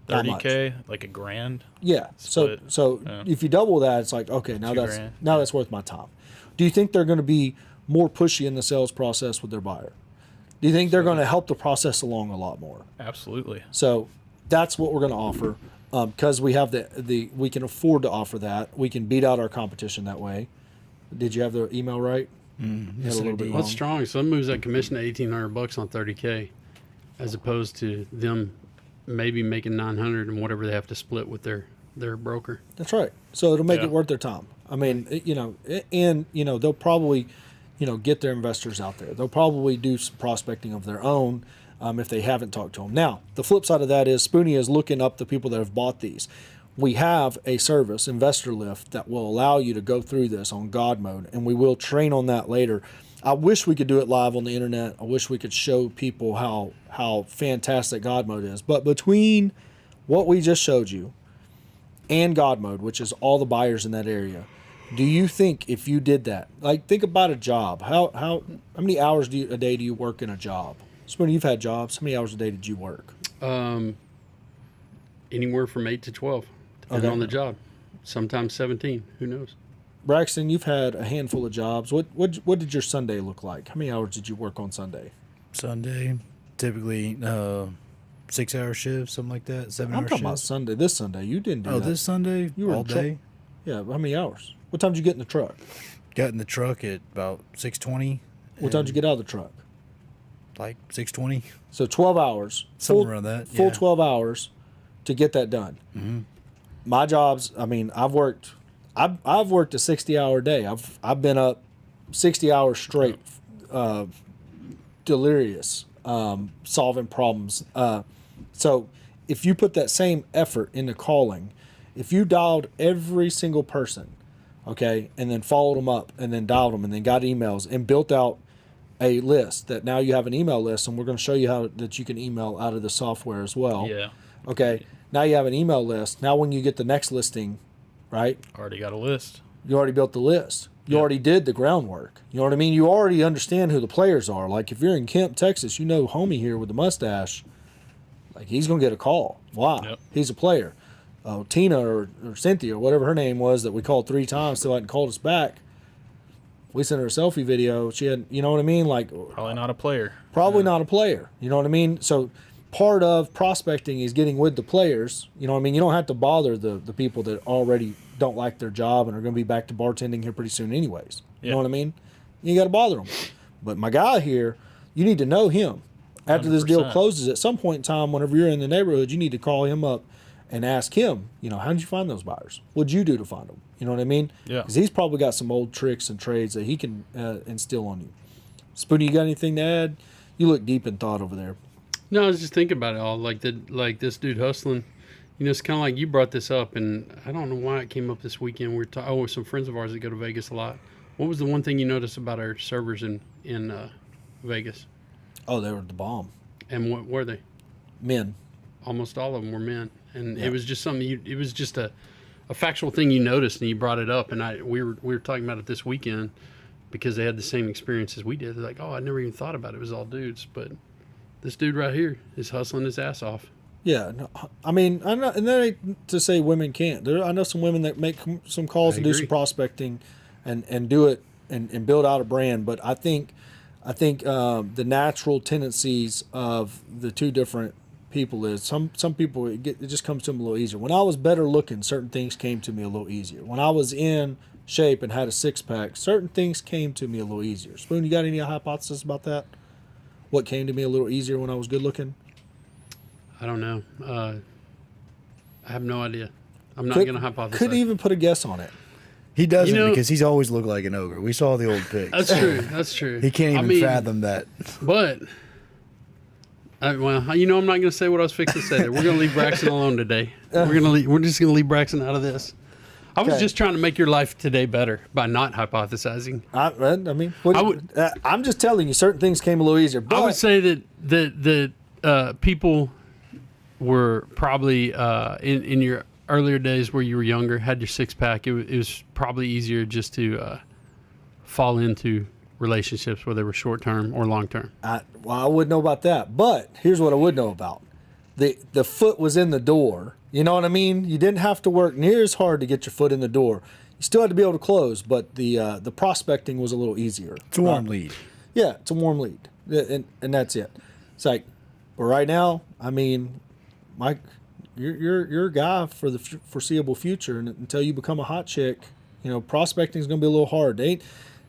$30K, like $1,000. Yeah. Split. So if you double that, it's like, okay, now $2,000. that's worth my time. Do you think they're going to be more pushy in the sales process with their buyer? Do you think they're going to help the process along a lot more? Absolutely. So that's what we're going to offer, because we have we can afford to offer that. We can beat out our competition that way. Did you have the email right? Yes, a little I bit did. wrong. That's strong. So that moves that commission to $1,800 on $30K, as opposed to them maybe making $900 and whatever they have to split with their broker. That's right. So it'll make Yeah. it worth their time. I mean, they'll probably, get their investors out there. They'll probably do some prospecting of their own if they haven't talked to them. Now, the flip side of that is Spoonie is looking up the people that have bought these. We have a service, Investor Lift, that will allow you to go through this on God mode, and we will train on that later. I wish we could do it live on the internet. I wish we could show people how fantastic God mode is. But between what we just showed you and God mode, which is all the buyers in that area, do you think if you did that, like think about a job, how many hours a day do you work in a job? Spoonie, you've had jobs. How many hours a day did you work? Anywhere from 8 to 12, depending on the job. Sometimes 17. Who knows? Braxton, you've had a handful of jobs. What did your Sunday look like? How many hours did you work on Sunday? Sunday, typically 6-hour shifts, something like that. 7-hour I'm talking about shifts. Sunday. This Sunday, you didn't do that. This Sunday, You were all in truck- day. Yeah, how many hours? What time did you get in the truck? Got in the truck at about 6:20. What time did you get out of the truck? Like 6:20. So 12 hours. Something around that, Full yeah. 12 hours to get that done. Mm-hmm. My jobs, I mean, I've worked a 60-hour day. I've been up 60 hours straight, delirious, solving problems. So if you put that same effort into calling, if you dialed every single person, okay, and then followed them up and then dialed them and then got emails and built out a list that now you have an email list, and we're going to show you how that you can email out of the software as well. Yeah. Okay. Now you have an email list. Now when you get the next listing, right? Already got a list. You already built the list. You already did the groundwork. You know what I mean? You already understand who the players are. Like if you're in Kemp, Texas, you know homie here with the mustache, like he's going to get a call. Why? Yep. He's a player. Tina or Cynthia or whatever her name was that we called 3 times, still hadn't called us back. We sent her a selfie video. She had, you know what I mean? Like Probably not a player. Probably not a player. You know what I mean? So part of prospecting is getting with the players. You know what I mean? You don't have to bother the people that already don't like their job and are going to be back to bartending here pretty soon anyways. You know what I mean? You got to bother them. But my guy here, you need to know him. After this deal 100%. closes, at some point in time, whenever you're in the neighborhood, you need to call him up and ask him, how did you find those buyers? What'd you do to find them? You know what I mean? Yeah. Because he's probably got some old tricks and trades that he can instill on you. Spoonie, you got anything to add? You look deep in thought over there. No, I was just thinking about it all. Like this dude hustling. It's kind of like you brought this up, and I don't know why it came up this weekend. We were talking with some friends of ours that go to Vegas a lot. What was the one thing you noticed about our servers in Vegas? Oh, they were the bomb. And what were they? Men. Almost all of them were men, and it was just something. It was just a factual thing you noticed, and you brought it up, and we were talking about it this weekend because they had the same experience as we did. They're like, oh, I never even thought about it. It was all dudes, but this dude right here is hustling his ass off. Yeah, no, I mean, I'm not, and that ain't to say women can't. I know some women that make some calls and do some prospecting, and do it and build out a brand. But I think the natural tendencies of the two different people is some people it just comes to them a little easier. When I was better looking, certain things came to me a little easier. When I was in shape and had a 6-pack, certain things came to me a little easier. Spoon, you got any hypothesis about that? What came to me a little easier when I was good looking? I don't know. I have no idea. I'm not going to hypothesize. Couldn't even put a guess on it. He doesn't because he's always looked like an ogre. We saw the old pics. That's true. That's true. He can't even fathom that. But, I'm not going to say what I was fixing to say there. We're going to leave Braxton alone today. We're just going to leave Braxton out of this. I was just trying to make your life today better by not hypothesizing. I'm just telling you, certain things came a little easier. But I would say that people were probably in your earlier days where you were younger, had your 6-pack. It was probably easier just to fall into relationships, whether they were short term or long term. I wouldn't know about that, but here's what I would know about: the foot was in the door. You know what I mean? You didn't have to work near as hard to get your foot in the door. You still had to be able to close, but the prospecting was a little easier. It's a warm lead. Yeah, it's a warm lead, and that's it. It's like, but right now, I mean, Mike, you're a guy for the foreseeable future, and until you become a hot chick, prospecting is going to be a little hard.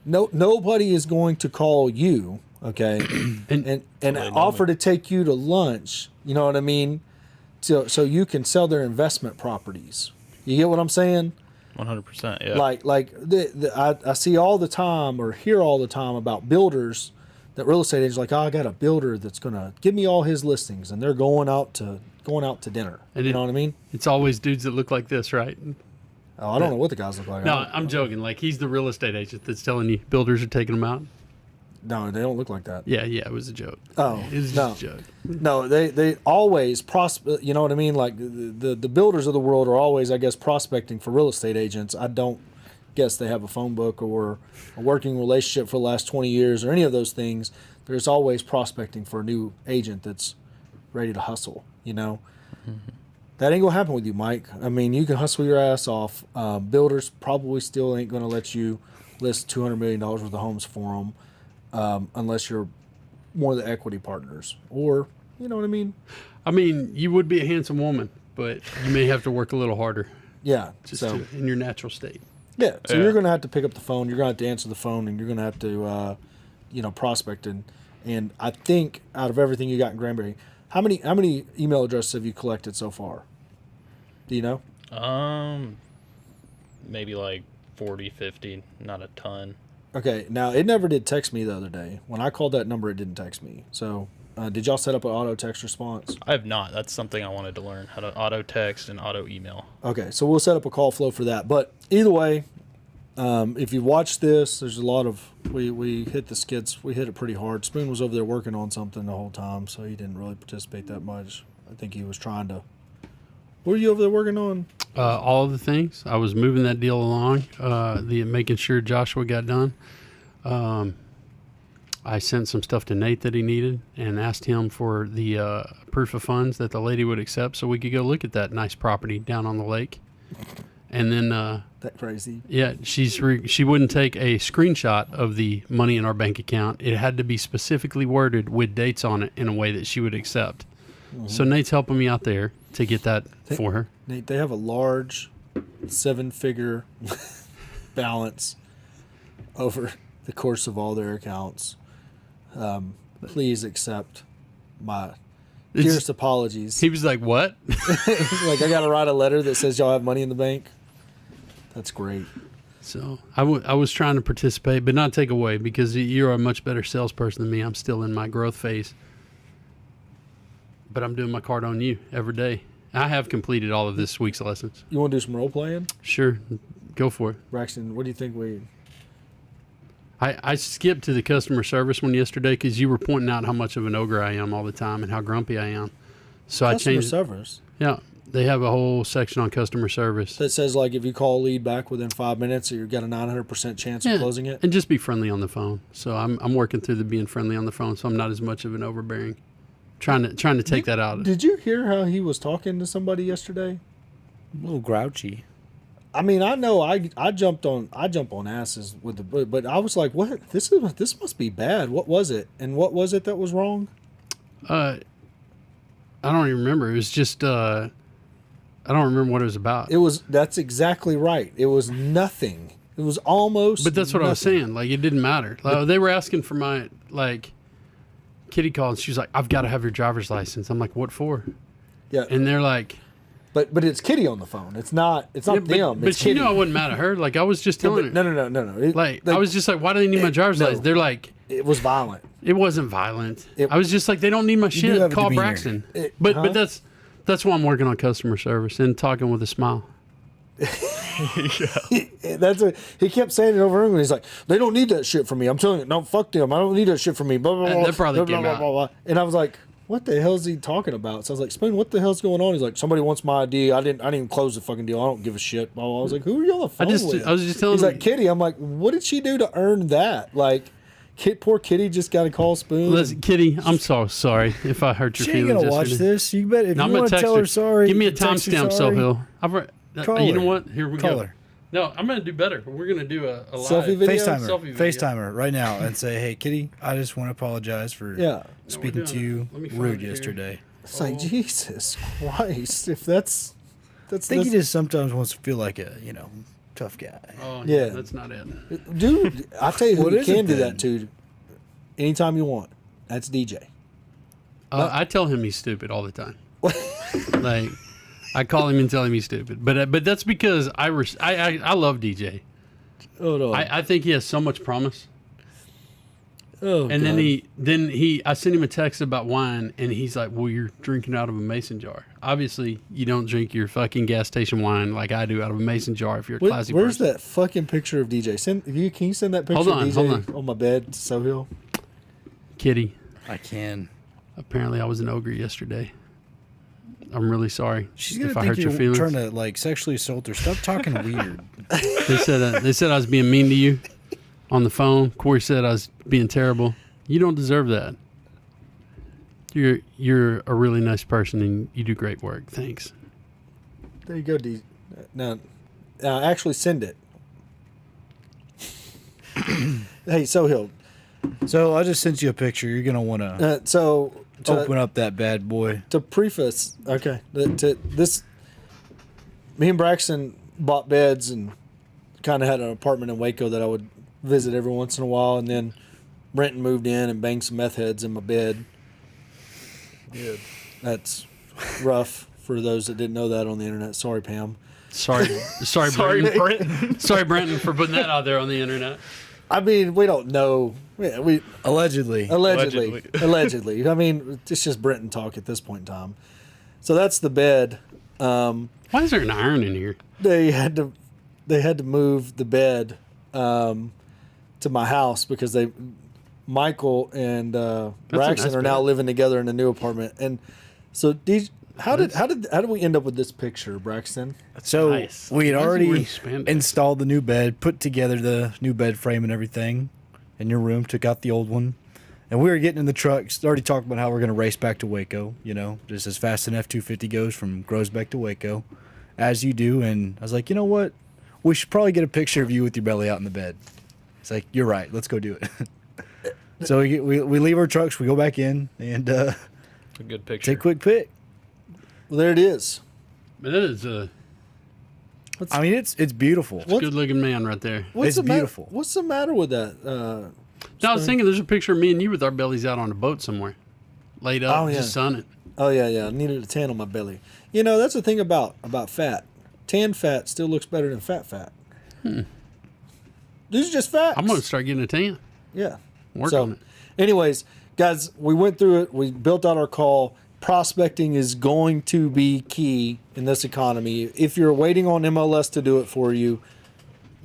Nobody is going to call you, okay, and offer to take you to lunch. You know what I mean? So you can sell their investment properties. You get what I'm saying? 100%. Yeah. Like I see all the time or hear all the time about builders that real estate agents like, oh, I got a builder that's gonna give me all his listings, and they're going out to dinner. And you know what I mean? It's always dudes that look like this, right? Oh, I don't know what the guys look like. No, I'm joking. Like, he's the real estate agent that's telling you builders are taking them out. No, they don't look like that. Yeah, it was a joke. Oh, it was just a joke. No, they always you know what I mean? Like the builders of the world are always, I guess, prospecting for real estate agents. I don't guess they have a phone book or a working relationship for the last 20 years or any of those things. There's always prospecting for a new agent that's ready to hustle, Mm-hmm. That ain't gonna happen with you, Mike. I mean, you can hustle your ass off. Builders probably still ain't gonna let you list $200 million worth of homes for them unless you're one of the equity partners, or you know what I mean. I mean, you would be a handsome woman, but you may have to work a little harder. Yeah, in your natural state. Yeah, so you're gonna have to pick up the phone. You're gonna have to answer the phone, and you're gonna have to, prospect. And I think out of everything you got in Granbury, how many email addresses have you collected so far? Do you know? Maybe like 40, 50, not a ton. Okay, now it never did text me the other day. When I called that number, it didn't text me. So did y'all set up an auto text response? I have not. That's something I wanted to learn, how to auto text and auto email. Okay, so we'll set up a call flow for that. But either way, if you watch this, there's a lot of, we hit the skits. We hit it pretty hard. Spoon was over there working on something the whole time, so he didn't really participate that much. I think he was trying to, what were you over there working on? All of the things. I was moving that deal along, making sure Joshua got done. I sent some stuff to Nate that he needed and asked him for the proof of funds that the lady would accept so we could go look at that nice property down on the lake. And then that crazy. Yeah, she wouldn't take a screenshot of the money in our bank account. It had to be specifically worded with dates on it in a way that she would accept. Mm-hmm. So Nate's helping me out there to get that for her. Nate, they have a large 7-figure balance over the course of all their accounts. Please accept my dearest apologies. He was like, what? Like, I got to write a letter that says y'all have money in the bank. That's great. So I was trying to participate, but not take away, because you're a much better salesperson than me. I'm still in my growth phase. But I'm doing my card on you every day. I have completed all of this week's lessons. You want to do some role playing? Sure. Go for it. Braxton, what do you think I skipped to the customer service one yesterday because you were pointing out how much of an ogre I am all the time and how grumpy I am. So I changed. Customer service? Yeah. They have a whole section on customer service. That says, like, if you call a lead back within 5 minutes, you've got a 900% chance of closing it? And just be friendly on the phone. So I'm working through the being friendly on the phone, so I'm not as much of an overbearing. Trying to take that out. Did you hear how he was talking to somebody yesterday? A little grouchy. I mean, I know I jump on asses with the, but I was like, what? This must be bad. What was it? And what was it that was wrong? I don't even remember. It was just I don't remember what it was about. That's exactly right. It was nothing. It was almost. But that's what nothing. I was saying. Like, it didn't matter. Like, they were asking for my, like, Kitty called. She's like, I've got to have your driver's license. I'm like, what for? Yeah. And they're like, but it's Kitty on the phone. It's not them. But It's she Kitty. knew I wasn't mad at her. Like, I was just telling her. No. I was just like, why do they need my driver's license? They're like, it was violent. It wasn't violent. I was just like, they don't need my shit. Call Braxton. But that's why I'm working on customer service and talking with a smile. He kept saying it over and he's like, they don't need that shit from me. I'm telling you, no, fuck them. I don't need that shit from me. Blah, blah, blah, That probably blah, came blah, out. blah, blah. And I was like, what the hell is he talking about? So I was like, Spoon, what the hell's going on? He's like, somebody wants my ID. I didn't even close the fucking deal. I don't give a shit. Blah, blah. I was like, who are you on the phone with? I was just telling He's like, Kitty. I'm like, what did she do to earn that? Like, poor Kitty just got to call Spoon. Listen, Kitty, I'm so sorry if I hurt your She ain't feelings. gonna watch this. You bet. If you want to tell her sorry, give me a text her timestamp, sorry. Sohill. Call You know her. what? Here we Call go. her. No, I'm gonna do better. We're gonna do a live Selfie video? FaceTime her. Selfie video. FaceTime her right now and say, "Hey, Kitty, I just want to apologize for speaking to you rude yesterday." It's like, Jesus Christ. If that's I think he just sometimes wants to feel like a tough guy. Oh, Yeah. that's not it. Dude, I tell you who What you is it can do then? that to anytime you want. That's DJ. I tell him he's stupid all the time. Like, I call him and tell him he's stupid, but that's because I love DJ. Oh no. I think he has so much promise. Oh, And God. then I sent him a text about wine, and he's like, "Well, you're drinking out of a mason jar. Obviously, you don't drink your fucking gas station wine like I do out of a mason jar. If you're a classy Where's person." that fucking picture of DJ? Can you send that picture Hold on, of DJ on my bed, Sohill? Kitty, I can. apparently I was an ogre yesterday. I'm really sorry She's gonna if I think hurt your you're feelings. trying to like sexually assault her. Stop talking weird. They said I was being mean to you on the phone. Corey said I was being terrible. You don't deserve that. You're a really nice person and you do great work. Thanks. There you go, DJ. Now, actually send it. Hey, Sohill. So I just sent you a picture. You're gonna want to open up that bad boy. To preface, okay, to this, me and Braxton bought beds and kind of had an apartment in Waco that I would visit every once in a while, and then Brenton moved in and banged some meth heads in my bed. Yeah. That's rough for those that didn't know that on the internet. Sorry, Pam. Sorry, Brenton. Sorry, Brenton, for putting that out there on the internet. I mean, we don't know. Yeah, we Allegedly. I mean, it's just Brenton talk at this point in time. So that's the bed. Why is there an iron in here? They had to move the bed to my house because Michael and Braxton are now living together in a new apartment. And so How did we end up with this picture, Braxton? So nice. we had Why is he already wearing spandex? installed the new bed, put together the new bed frame and everything in your room, took out the old one. And we were getting in the truck, already talking about how we're going to race back to Waco, just as fast as an F-250 goes from Groesbeck to Waco, as you do. And I was like, you know what? We should probably get a picture of you with your belly out in the bed. It's like, you're right. Let's go do it. So we leave our trucks, we go back in, and A good picture. take a quick pic. Well, there it is. But that is a I mean, it's beautiful. good looking man right there. It's beautiful. What's the matter with that? No, I was thinking there's a picture of me and you with our bellies out on a boat somewhere, laid up, Oh, yeah. just sunning. Oh yeah. I needed a tan on my belly. That's the thing about fat. Tan fat still looks better than fat. These are just facts. I'm gonna start getting a tan. Yeah. Work on it. Anyways, guys, we went through it. We built out our call. Prospecting is going to be key in this economy. If you're waiting on MLS to do it for you,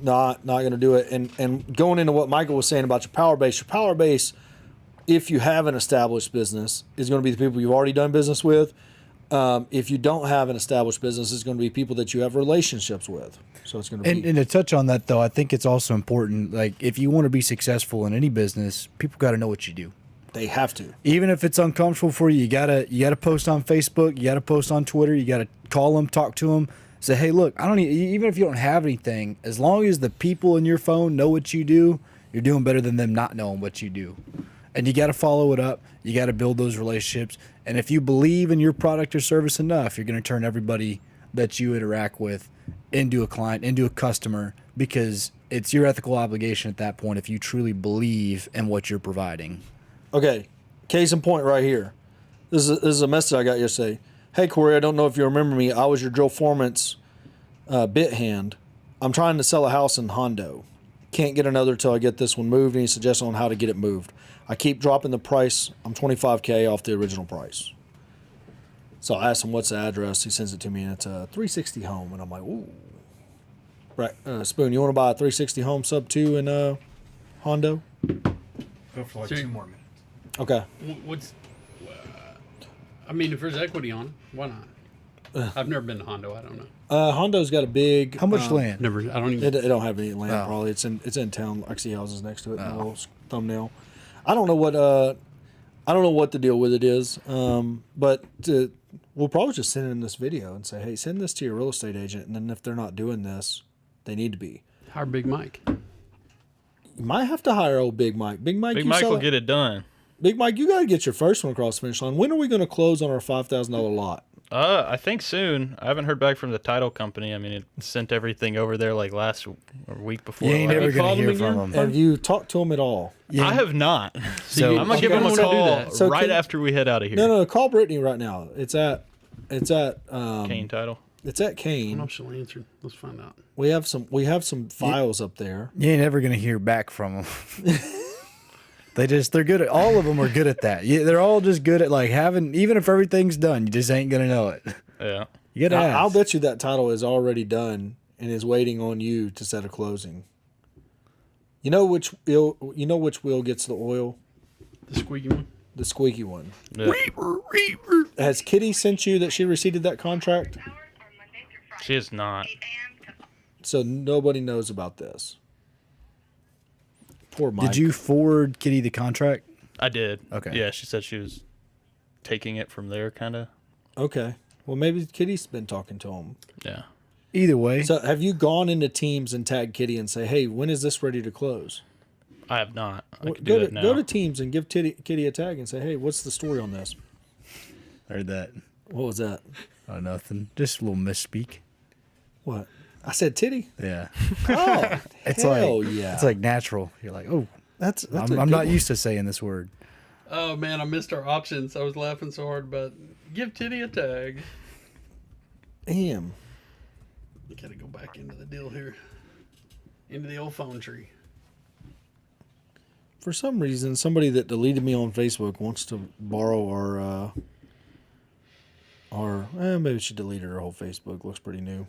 not going to do it. And going into what Michael was saying about your power base, if you have an established business, is going to be the people you've already done business with. If you don't have an established business, it's going to be people that you have relationships with. So it's going to be. And to touch on that, though, I think it's also important. Like, if you want to be successful in any business, people got to know what you do. They have to. Even if it's uncomfortable for you, you gotta post on Facebook, you gotta post on Twitter, you gotta call them, talk to them, say, hey, look, I don't even if you don't have anything, as long as the people in your phone know what you do, you're doing better than them not knowing what you do. And you gotta follow it up. You gotta build those relationships. And if you believe in your product or service enough, you're gonna turn everybody that you interact with into a client, into a customer, because it's your ethical obligation at that point if you truly believe in what you're providing. Okay, case in point right here. This is a message I got yesterday. Hey, Corey, I don't know if you remember me. I was your Joe Foreman's bit hand. I'm trying to sell a house in Hondo. Can't get another till I get this one moved. Any suggestions on how to get it moved? I keep dropping the price. I'm $25K off the original price. So I asked him what's the address. He sends it to me, and it's a 360 home. And I'm like, ooh. Right, Spoon, you want to buy a 360 home sub 2 in Hondo? Go for like Sure. 2 more minutes. Okay. What's? I mean, if there's equity on, it, why not? I've never been to Hondo. I don't know. Hondo's got a big. How much land? Never. I don't even. It don't have any land. Oh. Probably it's in town. I see houses next to it. In the little thumbnail. I don't know what the deal with it is. But we'll probably just send in this video and say, hey, send this to your real estate agent, and then if they're not doing this, they need to be. Hire Big Mike. You might have to hire old Big Mike. Big Mike. Big you Mike sell will get it done. Big Mike, you got to get your first one across the finish line. When are we going to close on our $5,000 lot? I think soon. I haven't heard back from the title company. I mean, it sent everything over there like last or week before. You ain't last. never call gonna them hear from again? them. Have you talked to them at all? I have not. So I'm gonna give him a wanna do call that. So right can- after we head out of here. No, call Brittany right now. It's at Kane title. It's at I don't know Kane. if she'll answer. Let's find out. We have some files up there. You ain't ever gonna hear back from them. They're good at, all of them are good at that. They're all just good at like having, even if everything's done, you just ain't gonna know it. Yeah. You gotta ask. I'll bet you that title is already done and is waiting on you to set a closing. You know which wheel gets the oil? The squeaky one. The squeaky one. Yeah. Has Kitty sent you that she received that contract? She is not. So nobody knows about this. Poor Mike. Did you forward Kitty the contract? I did. Okay. Yeah, she said she was taking it from there, kind of. Okay. Well, maybe Kitty's been talking to him. Yeah. Either way, So have you gone into Teams and tagged Kitty and say, hey, when is this ready to close? I have not. I could Go do that now. go to Teams and give Kitty a tag and say, hey, what's the story on this? heard that. What was that? Oh, nothing. Just a little misspeak. What? I said titty? Yeah. Oh, It's hell like yeah. It's like natural. You're like, oh, That's I'm not used to saying this word. Oh man, I missed our options. I was laughing so hard, but give Titty a tag. Damn. You gotta go back into the deal here. Into the old phone tree. For some reason, somebody that deleted me on Facebook wants to borrow maybe she deleted her whole Facebook. Looks pretty new.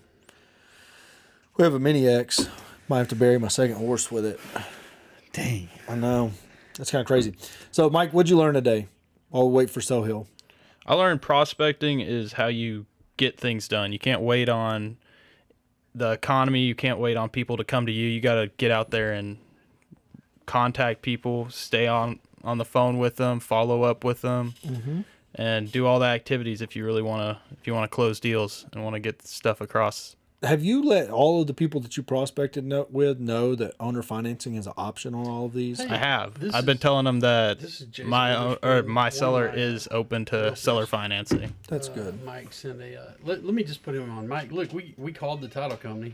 We have a Mini X. Might have to bury my second horse with it. Dang. I know. That's kind of crazy. So, Mike, what'd you learn today while we wait for Sohill? I learned prospecting is how you get things done. You can't wait on the economy. You can't wait on people to come to you. You got to get out there and contact people, stay on the phone with them, follow up with them, and do all the activities if you really want to close deals and want to get stuff across. Have you let all of the people that you prospected know that owner financing is an option on all of these? I have. I've been telling them that my seller is open to seller financing. That's good. Mike sent a. Let me just put him on. Mike, look, we called the title company,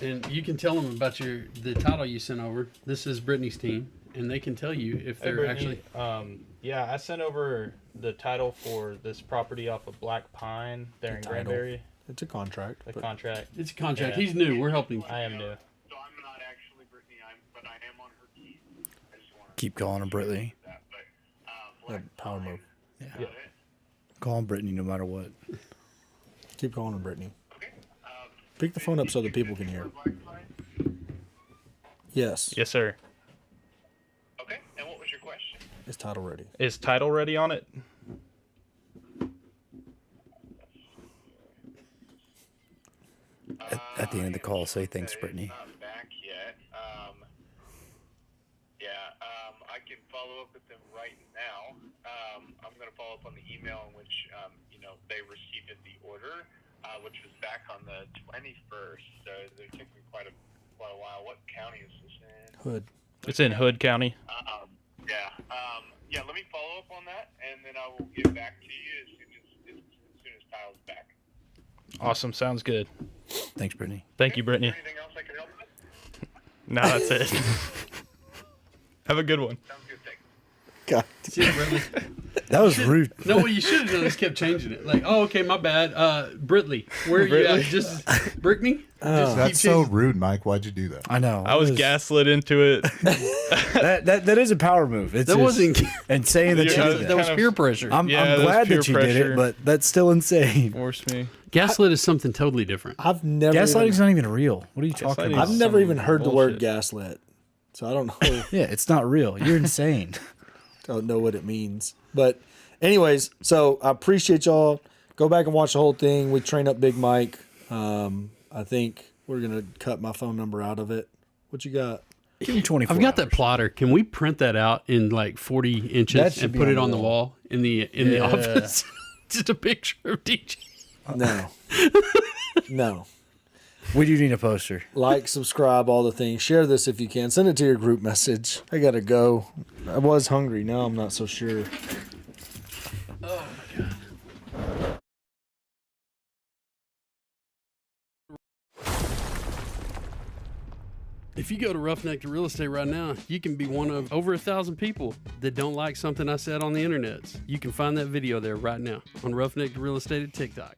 and you can tell them about the title you sent over. This is Brittany's team, and they can tell you if they're actually. Yeah, I sent over the title for this property off of Black Pine there in Granbury. It's a contract. The contract. It's a contract. Yeah. He's new. We're helping. I am new. So I'm not actually Brittany, but I am on her team. I just want to Keep calling her Brittany. that. But Power move. Yeah. Call him Brittany no matter what. Keep calling her Brittany. okay. Pick the phone up so that people can hear. Black Pine? Yes. Yes, sir. Okay. And what was your question? It's title ready. Is title ready on it? At the end of the call, say thanks, Brittany. Not back yet. I can follow up with them right now. I'm going to follow up on the email in which they received the order, which was back on the 21st. So they're taking quite a while. What county is this in? Hood. It's in Hood County. Let me follow up on that, and then I will get back to you as soon as Kyle's back. Awesome. Sounds good. Thanks, Brittany. Thank you, Brittany. Anything else I can help with? No, that's it. Have a good one. Sounds good. Thanks. God. See it, Brittany? That was rude. No, what you should have done is kept changing it. Like, oh, okay, my bad. Britley, where are you at? Just Brittany? Just keep That's so changing- rude, Mike. Why'd you do that? I know. I was gaslit into it. That is a power move. It's That just- wasn't. and saying that you Yeah, did That that. was kind of- peer pressure. I'm Yeah, that was glad peer that you did pressure. it, but that's still insane. Force me. Gaslit is something totally different. I've never. Gaslighting's Even, not even real. What are you talking Gaslighting about? I've never even some heard the word bullshit. gaslit, so I don't know. Yeah, it's not real. You're insane. Don't know what it means. But anyways, so I appreciate y'all. Go back and watch the whole thing. We train up Big Mike. I think we're gonna cut my phone number out of it. What you got? Give him 24 I've got that hours. plotter. Can we print that out in like 40 That inches should and be put on it the on the wall in the office? Just a picture of DJ. No. No. We do need a poster. Like, subscribe, all the things. Share this if you can. Send it to your group message. I gotta go. I was hungry. Now I'm not so sure. Oh my god. If you go to Roughneck to Real Estate right now, you can be one of over 1,000 people that don't like something I said on the internet. You can find that video there right now on Roughneck to Real Estate at TikTok.